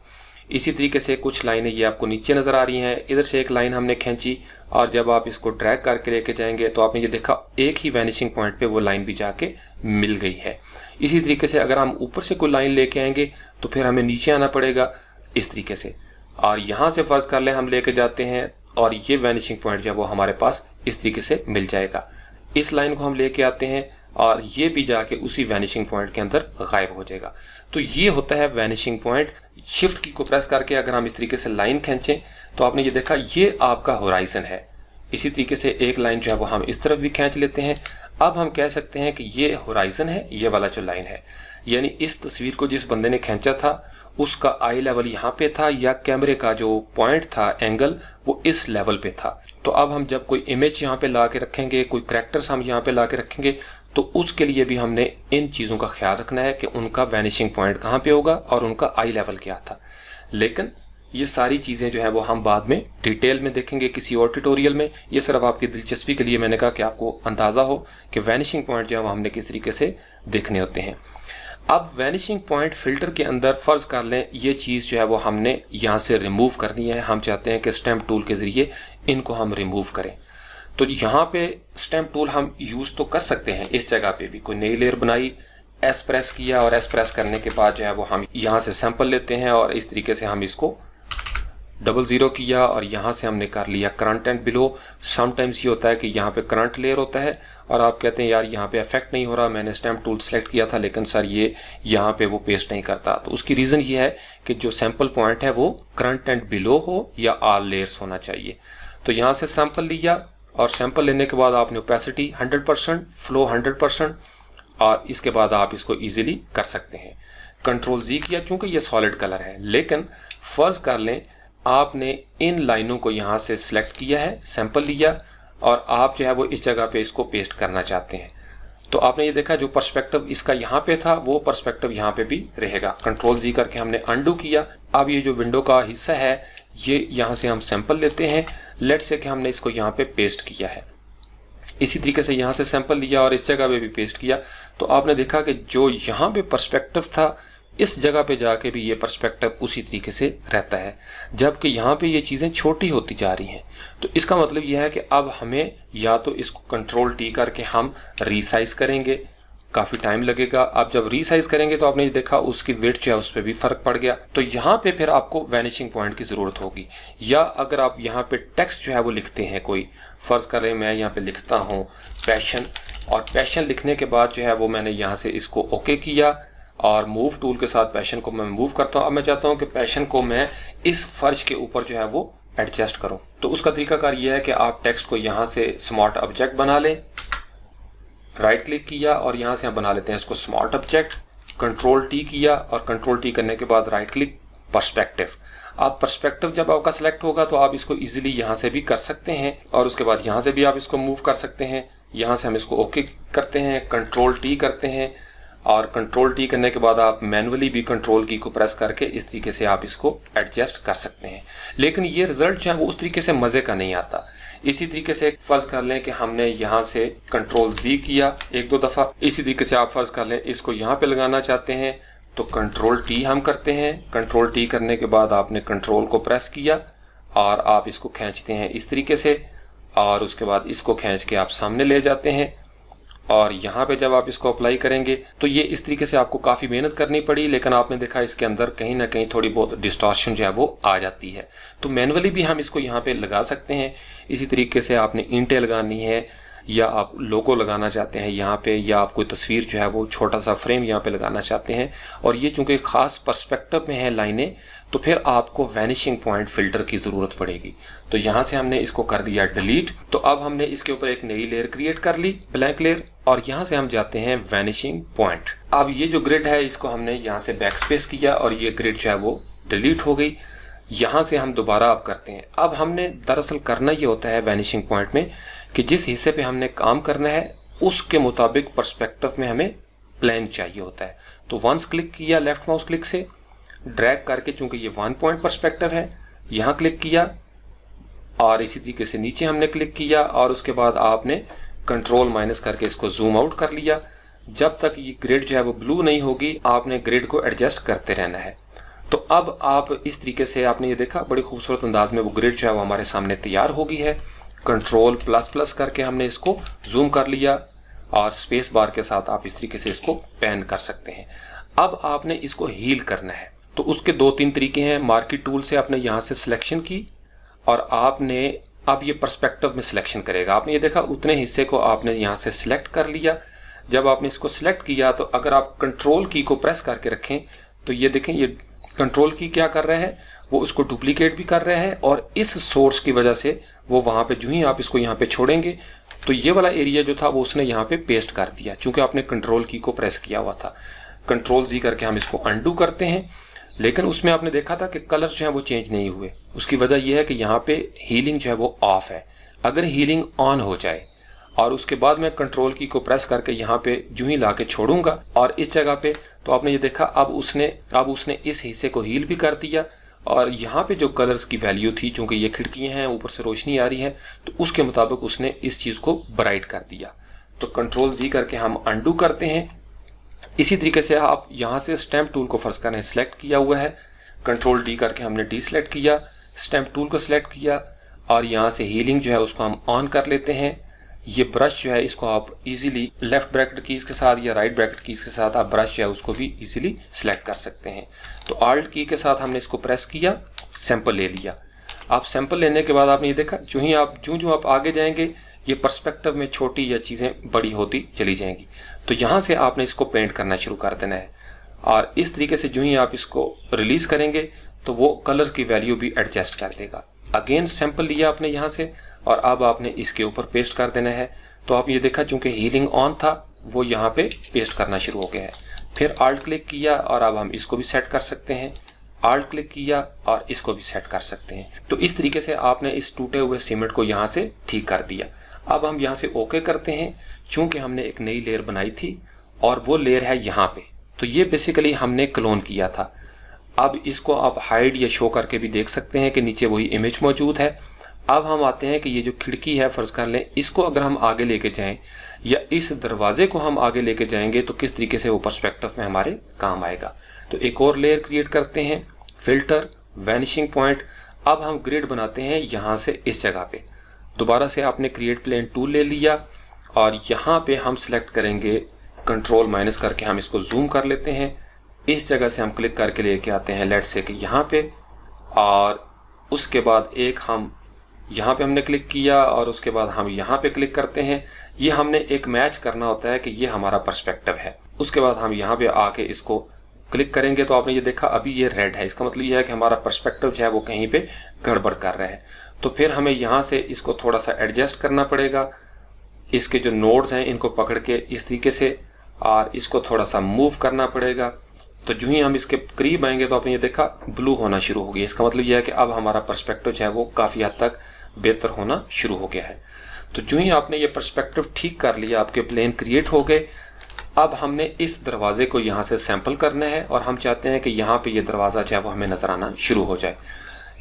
इसी तरीके से कुछ लाइनें ये आपको नीचे नज़र आ रही हैं, इधर से एक लाइन हमने खींची और जब आप इसको ड्रैग करके लेके जाएंगे तो आपने ये देखा एक ही वैनिशिंग पॉइंट पे वो लाइन भी जाके मिल गई है। इसी तरीके से अगर हम ऊपर से कोई लाइन लेके आएंगे तो फिर हमें नीचे आना पड़ेगा इस तरीके से, और यहाँ से फर्ज कर लें हम लेके जाते हैं और ये वैनिशिंग पॉइंट जो है वो हमारे पास इस तरीके से मिल जाएगा। इस लाइन को हम लेके आते हैं और ये भी जाके उसी वैनिशिंग पॉइंट के अंदर गायब हो जाएगा। तो ये होता है वैनिशिंग पॉइंट। शिफ्ट की को प्रेस करके अगर हम इस तरीके से लाइन खींचें तो आपने ये देखा ये आपका होराइजन है। इसी तरीके से एक लाइन जो है वो हम इस तरफ भी खींच लेते हैं। अब हम कह सकते हैं कि ये होराइजन है, ये वाला जो लाइन है, यानी इस तस्वीर को जिस बंदे ने खींचा था उसका आई लेवल यहाँ पे था या कैमरे का जो पॉइंट था एंगल वो इस लेवल पे था। तो अब हम जब कोई इमेज यहाँ पे ला के रखेंगे, कोई करैक्टर्स हम यहाँ पे ला के रखेंगे तो उसके लिए भी हमने इन चीज़ों का ख्याल रखना है कि उनका वैनिशिंग पॉइंट कहाँ पे होगा और उनका आई लेवल क्या था। लेकिन ये सारी चीज़ें जो है वो हम बाद में डिटेल में देखेंगे किसी और ट्यूटोरियल में। ये सिर्फ आपकी दिलचस्पी के लिए मैंने कहा कि आपको अंदाज़ा हो कि वैनिशिंग पॉइंट जो है वो हमने किस तरीके से देखने होते हैं। अब वैनिशिंग पॉइंट फिल्टर के अंदर फ़र्ज़ कर लें ये चीज़ जो है वो हमने यहाँ से रिमूव करनी है। हम चाहते हैं कि स्टैम्प टूल के ज़रिए इनको हम रिमूव करें। तो यहाँ पे स्टैम्प टूल हम यूज़ तो कर सकते हैं। इस जगह पे भी कोई नई लेयर बनाई, एस प्रेस किया और एस प्रेस करने के बाद जो है वो हम यहाँ से सैंपल लेते हैं और इस तरीके से हम इसको 00 किया और यहाँ से हमने कर लिया करंट एंड बिलो। समटाइम्स ये होता है कि यहाँ पे करंट लेयर होता है और आप कहते हैं यार यहाँ पे इफेक्ट नहीं हो रहा, मैंने स्टैम्प टूल सेलेक्ट किया था लेकिन सर ये यहाँ पे वो पेस्ट नहीं करता। तो उसकी रीज़न ये है कि जो सैंपल पॉइंट है वो करंट एंड बिलो हो या ऑल लेयर्स होना चाहिए। तो यहाँ से सैंपल लिया और सैंपल लेने के बाद आपने ओपेसिटी 100%, फ्लो 100% और इसके बाद आप इसको ईजिली कर सकते हैं। कंट्रोल जी किया चूँकि ये सॉलिड कलर है, लेकिन फ़र्ज़ कर लें आपने इन लाइनों को यहाँ से सिलेक्ट किया है, सैंपल लिया और आप जो है वो इस जगह पे इसको पेस्ट करना चाहते हैं। तो आपने ये देखा जो पर्सपेक्टिव इसका यहाँ पे था वो पर्सपेक्टिव यहाँ पे भी रहेगा। कंट्रोल जी करके हमने अंडू किया। अब ये जो विंडो का हिस्सा है ये यहाँ से हम सैंपल लेते हैं। लेट्स से कि हमने इसको यहाँ पे पेस्ट किया है, इसी तरीके से यहाँ से सैंपल लिया और इस जगह पे भी पेस्ट किया। तो आपने देखा कि जो यहाँ पे पर्सपेक्टिव था इस जगह पे जाके भी ये पर्सपेक्टिव उसी तरीके से रहता है, जबकि यहाँ पे ये चीज़ें छोटी होती जा रही हैं। तो इसका मतलब यह है कि अब हमें या तो इसको कंट्रोल टी करके हम रीसाइज करेंगे, काफ़ी टाइम लगेगा। आप जब रीसाइज करेंगे तो आपने देखा उसकी वेट जो है उस पर भी फ़र्क पड़ गया। तो यहाँ पे फिर आपको वैनिशिंग पॉइंट की ज़रूरत होगी। या अगर आप यहाँ पे टेक्स्ट जो है वो लिखते हैं, कोई फ़र्ज़ कर रहे हैं मैं यहाँ पे लिखता हूँ पैशन, और पैशन लिखने के बाद जो है वो मैंने यहाँ से इसको ओके किया और मूव टूल के साथ पैशन को मैं मूव करता हूँ। अब मैं चाहता हूँ कि पैशन को मैं इस फर्श के ऊपर जो है वो एडजस्ट करूँ। तो उसका तरीकाकार ये है कि आप टेक्स्ट को यहाँ से स्मार्ट ऑब्जेक्ट बना लें, राइट क्लिक किया और यहाँ से हम बना लेते हैं इसको स्मार्ट ऑब्जेक्ट। कंट्रोल टी किया और कंट्रोल टी करने के बाद राइट क्लिक पर्सपेक्टिव। अब पर्सपेक्टिव जब आपका सेलेक्ट होगा तो आप इसको इजीली यहाँ से भी कर सकते हैं और उसके बाद यहाँ से भी आप इसको मूव कर सकते हैं। यहाँ से हम इसको ओके करते हैं, कंट्रोल टी करते हैं और कंट्रोल टी करने के बाद आप मैनुअली भी कंट्रोल की को प्रेस करके इस तरीके से आप इसको एडजस्ट कर सकते हैं। लेकिन ये रिजल्ट जो है वो उस तरीके से मज़े का नहीं आता। इसी तरीके से फ़र्ज़ कर लें कि हमने यहाँ से कंट्रोल जी किया एक दो दफ़ा, इसी तरीके से आप फ़र्ज़ कर लें इसको यहाँ पे लगाना चाहते हैं तो कंट्रोल टी हम करते हैं। कंट्रोल टी करने के बाद आपने कंट्रोल को प्रेस किया और आप इसको खींचते हैं इस तरीके से और उसके बाद इसको खींच के आप सामने ले जाते हैं और यहाँ पे जब आप इसको अप्लाई करेंगे तो ये इस तरीके से आपको काफ़ी मेहनत करनी पड़ी, लेकिन आपने देखा इसके अंदर कहीं ना कहीं थोड़ी बहुत डिस्टॉर्शन जो है वो आ जाती है। तो मैनुअली भी हम इसको यहाँ पे लगा सकते हैं। इसी तरीके से आपने ईंटें लगानी है या आप लोगो लगाना चाहते हैं यहाँ पे, या आप कोई तस्वीर जो है वो छोटा सा फ्रेम यहाँ पे लगाना चाहते हैं और ये चूँकि ख़ास पर्सपेक्टिव में है लाइनें, तो फिर आपको वैनिशिंग पॉइंट फ़िल्टर की ज़रूरत पड़ेगी। तो यहाँ से हमने इसको कर दिया डिलीट। तो अब हमने इसके ऊपर एक नई लेयर क्रिएट कर ली, ब्लैंक लेयर, और यहाँ से हम जाते हैं वैनिशिंग पॉइंट। अब ये जो ग्रिड है इसको हमने यहाँ से बैक स्पेस किया और ये ग्रिड जो है वो डिलीट हो गई। यहाँ से हम दोबारा अब करते हैं। अब हमने दरअसल करना ये होता है वैनिशिंग पॉइंट में कि जिस हिस्से पे हमने काम करना है उसके मुताबिक पर्सपेक्टिव में हमें प्लेन चाहिए होता है। तो वंस क्लिक किया लेफ्ट माउस क्लिक से ड्रैग करके, चूंकि ये 1 पॉइंट पर्सपेक्टिव है, यहाँ क्लिक किया और इसी तरीके से नीचे हमने क्लिक किया और उसके बाद आपने कंट्रोल माइनस करके इसको जूम आउट कर लिया। जब तक ये ग्रिड जो है वो ब्लू नहीं होगी आपने ग्रिड को एडजस्ट करते रहना है। तो अब आप इस तरीके से आपने ये देखा बड़ी खूबसूरत अंदाज में वो ग्रिड जो है वो हमारे सामने तैयार हो गई है। कंट्रोल प्लस प्लस करके हमने इसको जूम कर लिया और स्पेस बार के साथ आप इस तरीके से इसको पैन कर सकते हैं। अब आपने इसको हील करना है, तो उसके 2-3 तरीके हैं। मार्की टूल से आपने यहाँ से सिलेक्शन की और आपने अब ये पर्सपेक्टिव में सिलेक्शन करेगा। आपने ये देखा उतने हिस्से को आपने यहाँ से सिलेक्ट कर लिया। जब आपने इसको सिलेक्ट किया तो अगर आप कंट्रोल की को प्रेस करके रखें तो ये देखें, ये कंट्रोल की क्या कर रहे हैं, वो उसको डुप्लीकेट भी कर रहे हैं और इस सोर्स की वजह से वो वहाँ पे जो ही आप इसको यहाँ पे छोड़ेंगे तो ये वाला एरिया जो था वो उसने यहाँ पे पेस्ट कर दिया, चूंकि आपने कंट्रोल की को प्रेस किया हुआ था। कंट्रोल जी करके हम इसको अनडू करते हैं, लेकिन उसमें आपने देखा था कि कलर जो है वो चेंज नहीं हुए। उसकी वजह यह है कि यहाँ पे हीलिंग जो है वो ऑफ है। अगर हीलिंग ऑन हो जाए और उसके बाद मैं कंट्रोल की को प्रेस करके यहाँ पे जो ही ला के छोड़ूंगा और इस जगह पे, तो आपने ये देखा अब उसने इस हिस्से को हील भी कर दिया और यहाँ पे जो कलर्स की वैल्यू थी, चूंकि ये खिड़कियाँ हैं ऊपर से रोशनी आ रही है, तो उसके मुताबिक उसने इस चीज़ को ब्राइट कर दिया। तो कंट्रोल जी करके हम अनडू करते हैं। इसी तरीके से आप यहाँ से स्टैम्प टूल को फर्ज करें सिलेक्ट किया हुआ है, कंट्रोल डी करके हमने डी सिलेक्ट किया, स्टैम्प टूल को सिलेक्ट किया और यहाँ से हीलिंग जो है उसको हम ऑन कर लेते हैं। ये ब्रश जो है इसको आप इजीली लेफ्ट ब्रैकेट कीज़ के साथ या राइट ब्रैकेट कीज़ के साथ आप ब्रश जो है उसको भी इजीली सिलेक्ट कर सकते हैं। तो आल्ट की के साथ हमने इसको प्रेस किया, सैंपल ले लिया। आप सैंपल लेने के बाद आपने ये देखा जो आप आगे जाएंगे ये पर्सपेक्टिव में छोटी या चीज़ें बड़ी होती चली जाएंगी। तो यहाँ से आपने इसको पेंट करना शुरू कर देना है और इस तरीके से जो ही आप इसको रिलीज़ करेंगे तो वो कलर्स की वैल्यू भी एडजस्ट कर देगा। अगेन सैंपल लिया आपने यहाँ से और अब आपने इसके ऊपर पेस्ट कर देना है। तो आप ये देखा चूंकि हीलिंग ऑन था वो यहाँ पे पेस्ट करना शुरू हो गया है। फिर आल्ट क्लिक किया और अब हम इसको भी सेट कर सकते हैं, आल्ट क्लिक किया और इसको भी सेट कर सकते हैं। तो इस तरीके से आपने इस टूटे हुए सीमेंट को यहाँ से ठीक कर दिया। अब हम यहाँ से ओके करते हैं, चूंकि हमने एक नई लेयर बनाई थी और वो लेयर है यहाँ पे, तो ये बेसिकली हमने क्लोन किया था। अब इसको आप हाइड या शो करके भी देख सकते हैं कि नीचे वही इमेज मौजूद है। अब हम आते हैं कि ये जो खिड़की है फर्ज कर लें, इसको अगर हम आगे लेके जाएं या इस दरवाजे को हम आगे लेके जाएंगे तो किस तरीके से वो पर्सपेक्टिव में हमारे काम आएगा। तो एक और लेयर क्रिएट करते हैं, फिल्टर, वैनिशिंग पॉइंट। अब हम ग्रिड बनाते हैं यहाँ से इस जगह पे। दोबारा से आपने क्रिएट प्लेन टूल ले लिया और यहाँ पे हम सिलेक्ट करेंगे, कंट्रोल माइनस करके हम इसको जूम कर लेते हैं। इस जगह से हम क्लिक करके लेके आते हैं लेट्स से कि यहाँ पे, और उसके बाद एक हम यहाँ पे हमने क्लिक किया और उसके बाद हम यहाँ पे क्लिक करते हैं। ये हमने एक मैच करना होता है कि ये हमारा पर्सपेक्टिव है। उसके बाद हम यहाँ पे आके इसको क्लिक करेंगे तो आपने ये देखा अभी ये रेड है, इसका मतलब ये है कि हमारा पर्सपेक्टिव जो है वो कहीं पे गड़बड़ कर रहा है। तो फिर हमें यहाँ से इसको थोड़ा सा एडजस्ट करना पड़ेगा, इसके जो नोड्स हैं इनको पकड़ के इस तरीके से, और इसको थोड़ा सा मूव करना पड़ेगा। तो जो ही हम इसके करीब आएंगे तो आपने ये देखा ब्लू होना शुरू हो गया। इसका मतलब यह है कि अब हमारा पर्सपेक्टिव जो है वो काफ़ी हद तक बेहतर होना शुरू हो गया है। तो जो ही आपने ये पर्सपेक्टिव ठीक कर लिया, आपके प्लेन क्रिएट हो गए। अब हमने इस दरवाजे को यहाँ से सैंपल करना है और हम चाहते हैं कि यहाँ पे ये दरवाज़ा जो है वो हमें नजर आना शुरू हो जाए।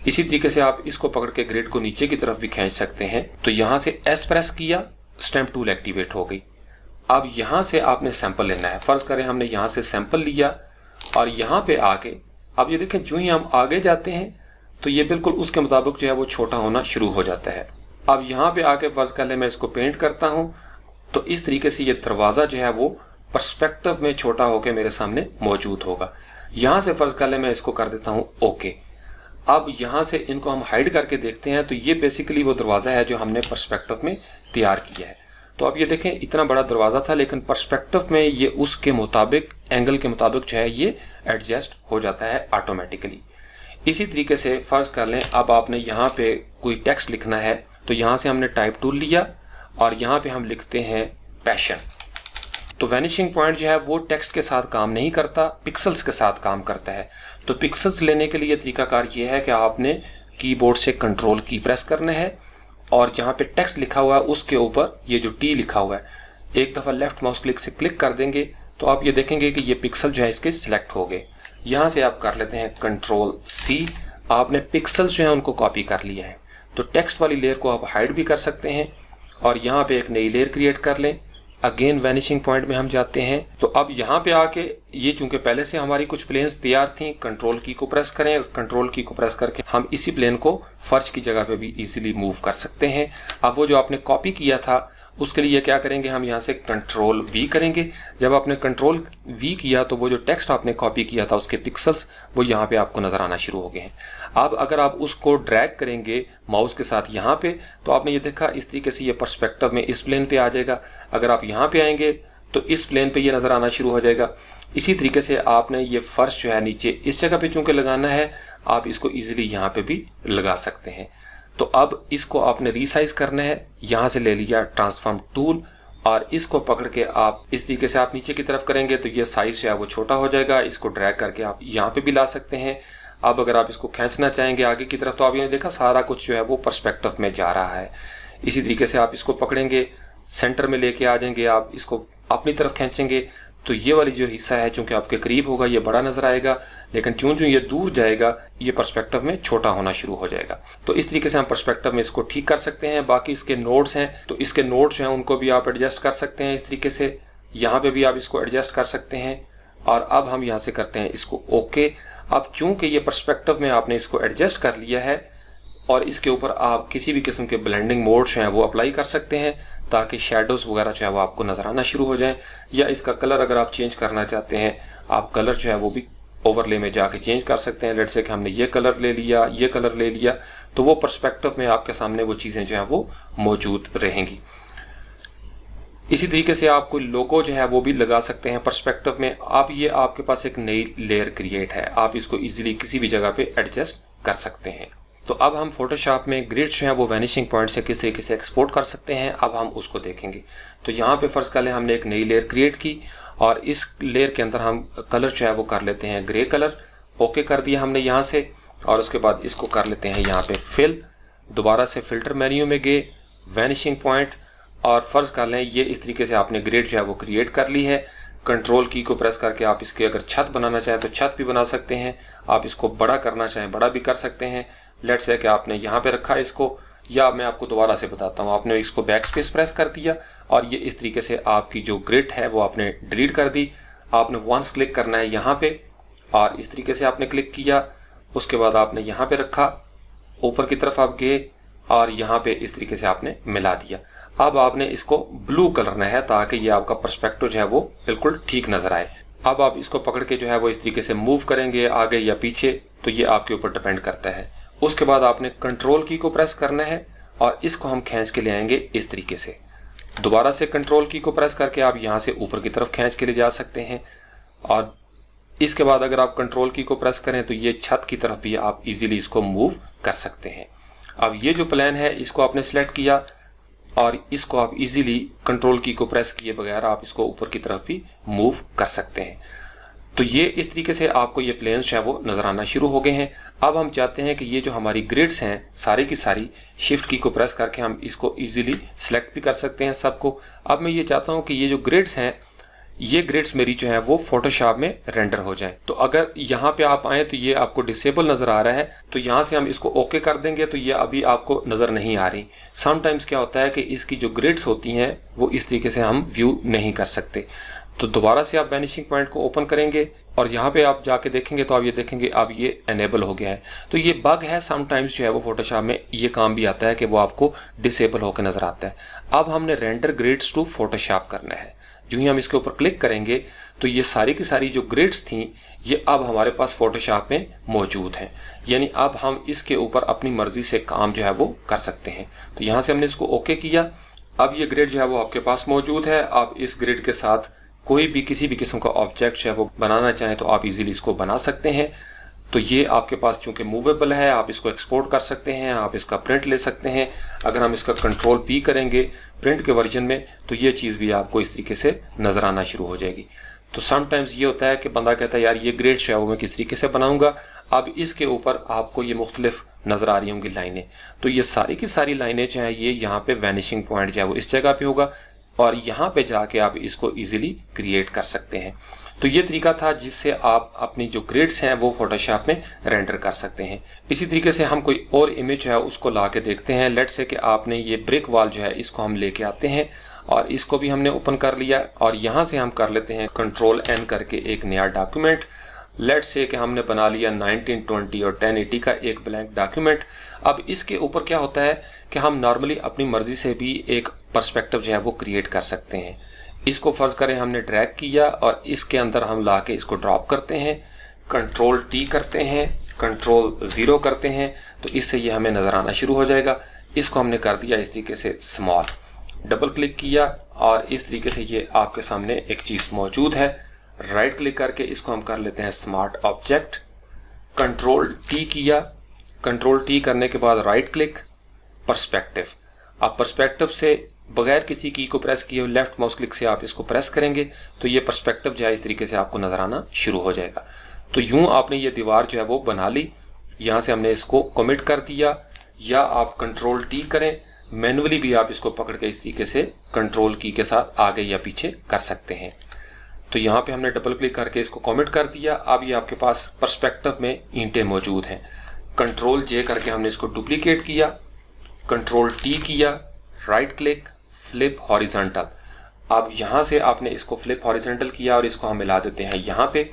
इसी तरीके से आप इसको पकड़ के ग्रिड को नीचे की तरफ भी खींच सकते हैं। तो यहाँ से एस प्रेस किया, स्टैम्प टूल एक्टिवेट हो गई। अब यहाँ से आपने सैंपल लेना है। फर्ज करें हमने यहाँ से सैंपल लिया और यहाँ पे आके अब ये देखें जो ही हम आगे जाते हैं तो ये बिल्कुल उसके मुताबिक जो है वो छोटा होना शुरू हो जाता है। अब यहाँ पे आके फर्ज कर ले मैं इसको पेंट करता हूँ तो इस तरीके से ये दरवाज़ा जो है वो पर्सपेक्टिव में छोटा होकर मेरे सामने मौजूद होगा। यहाँ से फर्ज कर ले मैं इसको कर देता हूँ ओके। अब यहाँ से इनको हम हाइड करके देखते हैं तो ये बेसिकली वो दरवाज़ा है जो हमने पर्सपेक्टिव में तैयार किया है। तो अब ये देखें इतना बड़ा दरवाज़ा था लेकिन पर्सपेक्टिव में ये उसके मुताबिक, एंगल के मुताबिक जो है ये एडजस्ट हो जाता है ऑटोमेटिकली। इसी तरीके से फ़र्ज़ कर लें अब आपने यहाँ पे कोई टेक्स्ट लिखना है तो यहाँ से हमने टाइप टूल लिया और यहाँ पे हम लिखते हैं पैशन। तो वैनिशिंग पॉइंट जो है वो टेक्स्ट के साथ काम नहीं करता, पिक्सल्स के साथ काम करता है। तो पिक्सल्स लेने के लिए तरीकाकार ये है कि आपने कीबोर्ड से कंट्रोल की प्रेस करना है और जहाँ पे टेक्स्ट लिखा हुआ है उसके ऊपर ये जो टी लिखा हुआ है एक दफ़ा लेफ्ट माउस क्लिक से क्लिक कर देंगे तो आप ये देखेंगे कि ये पिक्सल जो है इसके सिलेक्ट हो गए। यहाँ से आप कर लेते हैं कंट्रोल सी, आपने पिक्सल्स जो है उनको कॉपी कर लिया है। तो टेक्स्ट वाली लेयर को आप हाइड भी कर सकते हैं और यहाँ पे एक नई लेयर क्रिएट कर लें अगेन वैनिशिंग पॉइंट में हम जाते हैं। तो अब यहाँ पे आके ये चूंकि पहले से हमारी कुछ प्लेन्स तैयार थी, कंट्रोल की को प्रेस करें, कंट्रोल की को प्रेस करके हम इसी प्लेन को फर्श की जगह पे भी इजीली मूव कर सकते हैं। अब वो जो आपने कॉपी किया था उसके लिए क्या करेंगे, हम यहाँ से कंट्रोल वी करेंगे। जब आपने कंट्रोल वी किया तो वो जो टेक्स्ट आपने कॉपी किया था उसके पिक्सल्स वो यहाँ पे आपको नजर आना शुरू हो गए हैं। अब अगर आप उसको ड्रैग करेंगे माउस के साथ यहाँ पे, तो आपने ये देखा इस तरीके से ये पर्सपेक्टिव में इस प्लेन पे आ जाएगा। अगर आप यहाँ पे आएंगे तो इस प्लेन पे ये नजर आना शुरू हो जाएगा। इसी तरीके से आपने ये फर्श जो है नीचे इस जगह पे चूंकि लगाना है, आप इसको इजीली यहाँ पे भी लगा सकते हैं। तो अब इसको आपने रीसाइज करना है, यहाँ से ले लिया ट्रांसफॉर्म टूल और इसको पकड़ के आप इस तरीके से आप नीचे की तरफ करेंगे तो ये साइज जो है वो छोटा हो जाएगा। इसको ड्रैग करके आप यहाँ पे भी ला सकते हैं। अब अगर आप इसको खींचना चाहेंगे आगे की तरफ तो आप ये देखा सारा कुछ जो है वो पर्सपेक्टिव में जा रहा है। इसी तरीके से आप इसको पकड़ेंगे, सेंटर में लेके आ जाएंगे, आप इसको अपनी तरफ खींचेंगे तो ये वाली जो हिस्सा है चूंकि आपके करीब होगा ये बड़ा नजर आएगा, लेकिन चूं चूं ये दूर जाएगा ये पर्सपेक्टिव में छोटा होना शुरू हो जाएगा। तो इस तरीके से हम पर्सपेक्टिव में इसको ठीक कर सकते हैं। बाकी इसके नोड्स हैं तो इसके नोड्स हैं उनको भी आप एडजस्ट कर सकते हैं इस तरीके से, यहाँ पे भी आप इसको एडजस्ट कर सकते हैं। और अब हम यहाँ से करते हैं इसको ओके। अब चूंकि ये पर्सपेक्टिव में आपने इसको एडजस्ट कर लिया है और इसके ऊपर आप किसी भी किस्म के ब्लेंडिंग मोड्स हैं वो अप्लाई कर सकते हैं ताकि शेडोज वगैरह जो है वो आपको नजर आना शुरू हो जाएं। या इसका कलर अगर आप चेंज करना चाहते हैं, आप कलर जो है वो भी ओवरले में जाके चेंज कर सकते हैं। लेट्स से कि हमने ये कलर ले लिया, ये कलर ले लिया, तो वो पर्सपेक्टिव में आपके सामने वो चीजें जो है वो मौजूद रहेंगी। इसी तरीके से आप कोई लोगो जो है वो भी लगा सकते हैं पर्सपेक्टिव में। अब ये आपके पास एक नई लेयर क्रिएट है, आप इसको इजीली किसी भी जगह पे एडजस्ट कर सकते हैं। तो अब हम फोटोशॉप में ग्रिड्स जो है वो वैनिशिंग पॉइंट से किस तरीके से एक्सपोर्ट कर सकते हैं, अब हम उसको देखेंगे। तो यहाँ पे फर्स्ट कर ले हमने एक नई लेयर क्रिएट की और इस लेयर के अंदर हम कलर जो है वो कर लेते हैं ग्रे कलर। ओके कर दिया हमने यहाँ से और उसके बाद इसको कर लेते हैं यहाँ पे फिल। दोबारा से फिल्टर मेन्यू में गए, वैनिशिंग पॉइंट और फर्ज कर लें ये इस तरीके से आपने ग्रिड जो है वो क्रिएट कर ली है। कंट्रोल की को प्रेस करके आप इसके अगर छत बनाना चाहें तो छत भी बना सकते हैं, आप इसको बड़ा करना चाहें बड़ा भी कर सकते हैं। लेट्स से कि आपने यहाँ पे रखा है इसको, या मैं आपको दोबारा से बताता हूँ, आपने इसको बैक स्पेस प्रेस कर दिया और ये इस तरीके से आपकी जो ग्रिड है वो आपने डिलीट कर दी। आपने वंस क्लिक करना है यहाँ पे और इस तरीके से आपने क्लिक किया, उसके बाद आपने यहाँ पे रखा, ऊपर की तरफ आप गए और यहाँ पे इस तरीके से आपने मिला दिया। अब आपने इसको ब्लू करना है ताकि ये आपका पर्सपेक्टिव जो है वो बिल्कुल ठीक नजर आए। अब आप इसको पकड़ के जो है वो इस तरीके से मूव करेंगे आगे या पीछे, तो ये आपके ऊपर डिपेंड करता है। उसके बाद आपने कंट्रोल की को प्रेस करना है और इसको हम खींच के ले आएंगे इस तरीके से। दोबारा से कंट्रोल की को प्रेस करके आप यहाँ से ऊपर की तरफ खींच के ले जा सकते हैं और इसके बाद अगर आप कंट्रोल की को प्रेस करें तो ये छत की तरफ भी आप इजीली इसको मूव कर सकते हैं। अब ये जो प्लान है इसको आपने सिलेक्ट किया और इसको आप इजीली कंट्रोल की को प्रेस किए बगैर आप इसको ऊपर की तरफ भी मूव कर सकते हैं। तो ये इस तरीके से आपको ये प्लेन्स जो है वो नजर आना शुरू हो गए हैं। अब हम चाहते हैं कि ये जो हमारी ग्रिड्स हैं सारी की सारी शिफ्ट की को प्रेस करके हम इसको इजीली सिलेक्ट भी कर सकते हैं सबको। अब मैं ये चाहता हूँ कि ये जो ग्रिड्स हैं ये ग्रिड्स मेरी जो है वो फोटोशॉप में रेंडर हो जाए। तो अगर यहाँ पे आप आए तो ये आपको डिसेबल नजर आ रहा है, तो यहाँ से हम इसको ओके कर देंगे तो ये अभी आपको नजर नहीं आ रही। समटाइम्स क्या होता है कि इसकी जो ग्रिड्स होती हैं वो इस तरीके से हम व्यू नहीं कर सकते। तो दोबारा से आप वैनिशिंग पॉइंट को ओपन करेंगे और यहाँ पे आप जाके देखेंगे तो आप ये देखेंगे अब ये एनेबल हो गया है। तो ये बग है, समटाइम्स जो है वो फोटोशॉप में ये काम भी आता है कि वो आपको डिसेबल होकर नजर आता है। अब हमने रेंडर ग्रिड्स टू फोटोशॉप करना है। जो ही हम इसके ऊपर क्लिक करेंगे तो ये सारी की सारी जो ग्रिड्स थी ये अब हमारे पास फोटोशॉप में मौजूद हैं, यानी अब हम इसके ऊपर अपनी मर्जी से काम जो है वो कर सकते हैं। तो यहाँ से हमने इसको ओके किया। अब ये ग्रिड जो है वो आपके पास मौजूद है। आप इस ग्रिड के साथ कोई भी किसी भी किस्म का ऑब्जेक्ट जो है वो बनाना चाहें तो आप इजीली इसको बना सकते हैं। तो ये आपके पास चूंकि मूवेबल है आप इसको एक्सपोर्ट कर सकते हैं, आप इसका प्रिंट ले सकते हैं। अगर हम इसका कंट्रोल पी करेंगे प्रिंट के वर्जन में तो ये चीज़ भी आपको इस तरीके से नज़र आना शुरू हो जाएगी। तो समटाइम्स ये होता है कि बंदा कहता है यार ये ग्रिड जो है वो मैं किस तरीके से बनाऊंगा। अब इसके ऊपर आपको ये मुख्तलिफ नज़र आ रही होंगी लाइनें, तो ये सारी की सारी लाइनें जो हैं ये यहाँ पे वैनिशिंग पॉइंट जो है वो इस जगह पे होगा और यहाँ पे जाके आप इसको इजीली क्रिएट कर सकते हैं। तो ये तरीका था जिससे आप अपनी जो ग्रिड्स हैं वो फोटोशॉप में रेंडर कर सकते हैं। इसी तरीके से हम कोई और इमेज है उसको ला के देखते हैं। लेट्स से कि आपने ये ब्रिक वॉल जो है इसको हम लेके आते हैं और इसको भी हमने ओपन कर लिया। और यहाँ से हम कर लेते हैं कंट्रोल N करके एक नया डॉक्यूमेंट। लेट्स से कि हमने बना लिया 1920 और 1080 का एक ब्लैंक डॉक्यूमेंट। अब इसके ऊपर क्या होता है कि हम नॉर्मली अपनी मर्जी से भी एक पर्सपेक्टिव जो है वो क्रिएट कर सकते हैं। इसको फर्ज करें हमने ड्रैग किया और इसके अंदर हम ला के इसको ड्रॉप करते हैं, कंट्रोल T करते हैं, कंट्रोल 0 करते हैं, तो इससे ये हमें नज़र आना शुरू हो जाएगा। इसको हमने कर दिया इस तरीके से स्मॉल, डबल क्लिक किया और इस तरीके से ये आपके सामने एक चीज़ मौजूद है। राइट क्लिक करके इसको हम कर लेते हैं स्मार्ट ऑब्जेक्ट, कंट्रोल T किया, कंट्रोल T करने के बाद राइट क्लिक, पर्सपेक्टिव। आप पर्सपेक्टिव से बगैर किसी की को प्रेस किए लेफ्ट माउस क्लिक से आप इसको प्रेस करेंगे तो ये पर्सपेक्टिव जो है इस तरीके से आपको नजर आना शुरू हो जाएगा। तो यूं आपने ये दीवार जो है वो बना ली। यहाँ से हमने इसको कमिट कर दिया, या आप कंट्रोल T करें, मैनुअली भी आप इसको पकड़ के इस तरीके से कंट्रोल की के साथ आगे या पीछे कर सकते हैं। तो यहाँ पे हमने डबल क्लिक करके इसको कमिट कर दिया। अब ये आपके पास पर्सपेक्टिव में ईंटें मौजूद हैं। कंट्रोल J करके हमने इसको डुप्लीकेट किया, कंट्रोल T किया, राइट क्लिक, फ्लिप हॉरिजॉन्टल। अब यहाँ से आपने इसको फ्लिप हॉरिजॉन्टल किया और इसको हम मिला देते हैं यहाँ पे।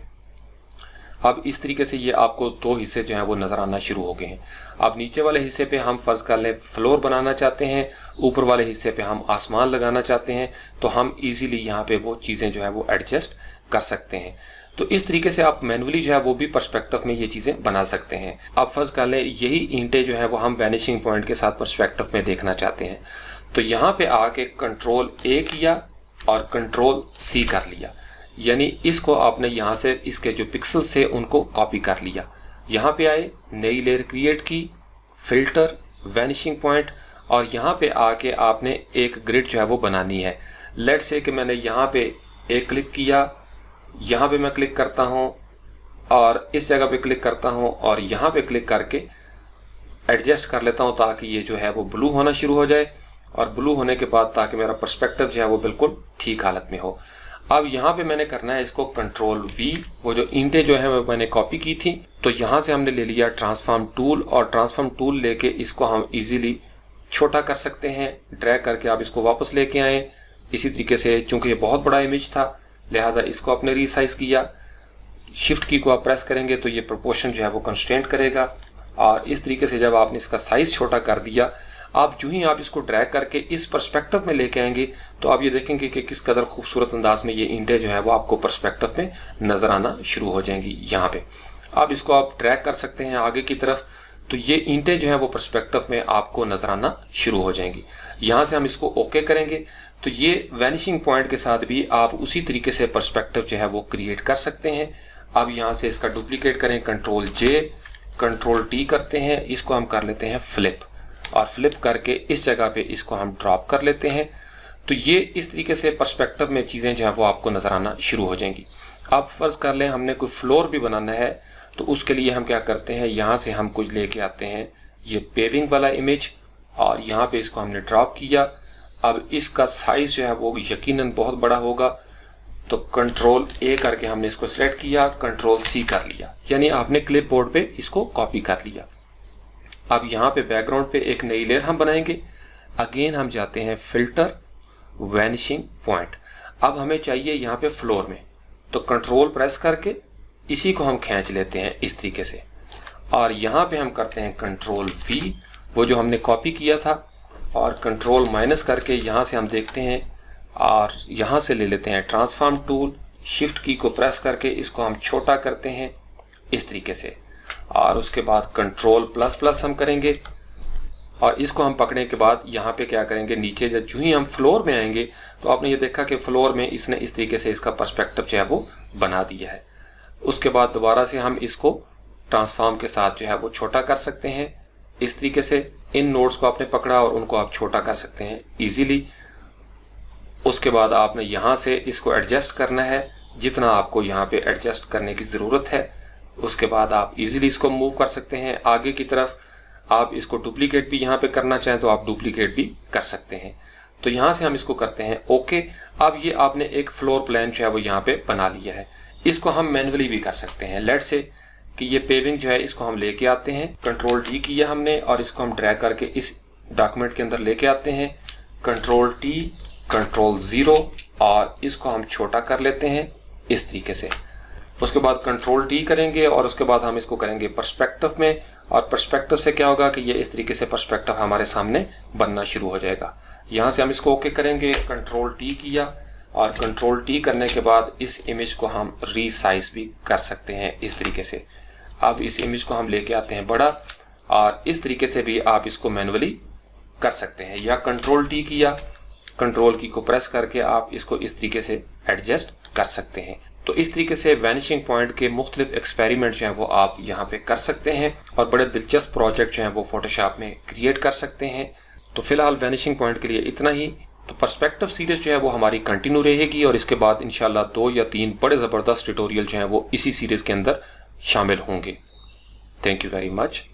अब इस तरीके से ये आपको दो हिस्से जो हैं वो नज़र आना शुरू हो गए हैं। अब नीचे वाले हिस्से पे हम फर्ज कर लें फ्लोर बनाना चाहते हैं, ऊपर वाले हिस्से पे हम आसमान लगाना चाहते हैं, तो हम इजीली यहाँ पे वो चीज़ें जो है वो एडजस्ट कर सकते हैं। तो इस तरीके से आप मैनुअली जो है वो भी पर्सपेक्टिव में ये चीज़ें बना सकते हैं। अब फर्ज कर लें यही ईंटें जो है वो हम वैनिशिंग पॉइंट के साथ पर्सपेक्टिव में देखना चाहते हैं, तो यहाँ पे आके कंट्रोल A किया और कंट्रोल C कर लिया, यानी इसको आपने यहाँ से इसके जो पिक्सल्स थे उनको कॉपी कर लिया। यहाँ पे आए, नई लेयर क्रिएट की, फिल्टर, वैनिशिंग पॉइंट, और यहाँ पे आके आपने एक ग्रिड जो है वो बनानी है। लेट्स से कि मैंने यहाँ पे एक क्लिक किया, यहाँ पे मैं क्लिक करता हूँ और इस जगह पे क्लिक करता हूँ और यहाँ पे क्लिक करके एडजस्ट कर लेता हूँ ताकि ये जो है वो ब्लू होना शुरू हो जाए, और ब्लू होने के बाद ताकि मेरा पर्सपेक्टिव जो है वो बिल्कुल ठीक हालत में हो। अब यहाँ पे मैंने करना है इसको कंट्रोल V, वो जो ईंटें जो है वो मैंने कॉपी की थी, तो यहाँ से हमने ले लिया ट्रांसफॉर्म टूल, और ट्रांसफॉर्म टूल लेके इसको हम इजीली छोटा कर सकते हैं। ड्रैग करके आप इसको वापस लेके आए इसी तरीके से। चूंकि ये बहुत बड़ा इमेज था लिहाजा इसको आपने रीसाइज किया। शिफ्ट की को आप प्रेस करेंगे तो ये प्रोपोर्शन जो है वो कंस्ट्रेंट करेगा, और इस तरीके से जब आपने इसका साइज छोटा कर दिया, आप जो ही आप इसको ड्रैग करके इस पर्सपेक्टिव में लेके आएंगे तो आप ये देखेंगे कि किस कदर खूबसूरत अंदाज में ये ईंटें जो है वो आपको पर्सपेक्टिव में नजर आना शुरू हो जाएंगी। यहाँ पे अब इसको आप ड्रैग कर सकते हैं आगे की तरफ, तो ये ईंटें जो है वो पर्सपेक्टिव में आपको नजर आना शुरू हो जाएंगी। यहाँ से हम इसको ओके करेंगे तो ये वैनिशिंग पॉइंट के साथ भी आप उसी तरीके से पर्सपेक्टिव जो है वो क्रिएट कर सकते हैं। अब यहाँ से इसका डुप्लीकेट करें, कंट्रोल J, कंट्रोल T करते हैं, इसको हम कर लेते हैं फ्लिप, और फ्लिप करके इस जगह पे इसको हम ड्रॉप कर लेते हैं। तो ये इस तरीके से पर्सपेक्टिव में चीज़ें जो है वो आपको नज़र आना शुरू हो जाएंगी। अब फर्ज कर लें हमने कोई फ्लोर भी बनाना है, तो उसके लिए हम क्या करते हैं, यहाँ से हम कुछ लेके आते हैं ये पेविंग वाला इमेज, और यहाँ पे इसको हमने ड्रॉप किया। अब इसका साइज जो है वो यकीनन बहुत बड़ा होगा, तो कंट्रोल A करके हमने इसको सेलेक्ट किया, कंट्रोल C कर लिया, यानी आपने क्लिप बोर्ड पे इसको कॉपी कर लिया। अब यहाँ पे बैकग्राउंड पे एक नई लेयर हम बनाएंगे। अगेन हम जाते हैं फिल्टर, वैनिशिंग पॉइंट। अब हमें चाहिए यहाँ पे फ्लोर में, तो कंट्रोल प्रेस करके इसी को हम खींच लेते हैं इस तरीके से, और यहाँ पे हम करते हैं कंट्रोल V, वो जो हमने कॉपी किया था, और कंट्रोल माइनस करके यहाँ से हम देखते हैं और यहाँ से ले लेते हैं ट्रांसफॉर्म टूल, शिफ्ट की को प्रेस करके इसको हम छोटा करते हैं इस तरीके से, और उसके बाद कंट्रोल प्लस प्लस हम करेंगे, और इसको हम पकड़ने के बाद यहाँ पे क्या करेंगे, नीचे जब जो ही हम फ्लोर में आएंगे तो आपने ये देखा कि फ्लोर में इसने इस तरीके से इसका पर्सपेक्टिव जो है वो बना दिया है। उसके बाद दोबारा से हम इसको ट्रांसफॉर्म के साथ जो है वो छोटा कर सकते हैं इस तरीके से। इन नोड्स को आपने पकड़ा और उनको आप छोटा कर सकते हैं इजीली। उसके बाद आपने यहाँ से इसको एडजस्ट करना है जितना आपको यहाँ पे एडजस्ट करने की ज़रूरत है। उसके बाद आप इजीली इसको मूव कर सकते हैं आगे की तरफ। आप इसको डुप्लीकेट भी यहाँ पे करना चाहें तो आप डुप्लीकेट भी कर सकते हैं। तो यहाँ से हम इसको करते हैं ओके। अब ये आपने एक फ्लोर प्लान जो है वो यहाँ पे बना लिया है। इसको हम मैन्युअली भी कर सकते हैं। लेट्स से कि ये पेविंग जो है इसको हम लेके आते हैं, कंट्रोल डी किया हमने और इसको हम ड्रैग करके इस डॉक्यूमेंट के अंदर लेके आते हैं। कंट्रोल टी, कंट्रोल 0 और इसको हम छोटा कर लेते हैं इस तरीके से। उसके बाद कंट्रोल T करेंगे और उसके बाद हम इसको करेंगे पर्सपेक्टिव में, और पर्सपेक्टिव से क्या होगा कि ये इस तरीके से पर्सपेक्टिव हमारे सामने बनना शुरू हो जाएगा। यहाँ से हम इसको ओके करेंगे, कंट्रोल T किया, और कंट्रोल T करने के बाद इस इमेज को हम रीसाइज भी कर सकते हैं इस तरीके से। अब इस इमेज को हम लेके आते हैं बड़ा, और इस तरीके से भी आप इसको मैनुअली कर सकते हैं, या कंट्रोल T किया, कंट्रोल की को प्रेस करके आप इसको इस तरीके से एडजस्ट कर सकते हैं। तो इस तरीके से वैनिशिंग पॉइंट के मुख्तलिफ एक्सपेरिमेंट जो हैं वो आप यहाँ पे कर सकते हैं, और बड़े दिलचस्प प्रोजेक्ट जो हैं वो फोटोशॉप में क्रिएट कर सकते हैं। तो फिलहाल वैनिशिंग पॉइंट के लिए इतना ही। तो पर्सपेक्टिव सीरीज जो है वो हमारी कंटिन्यू रहेगी, और इसके बाद इंशाल्लाह 2 या 3 बड़े ज़बरदस्त ट्यूटोरियल जो हैं वो इसी सीरीज़ के अंदर शामिल होंगे। Thank you very much.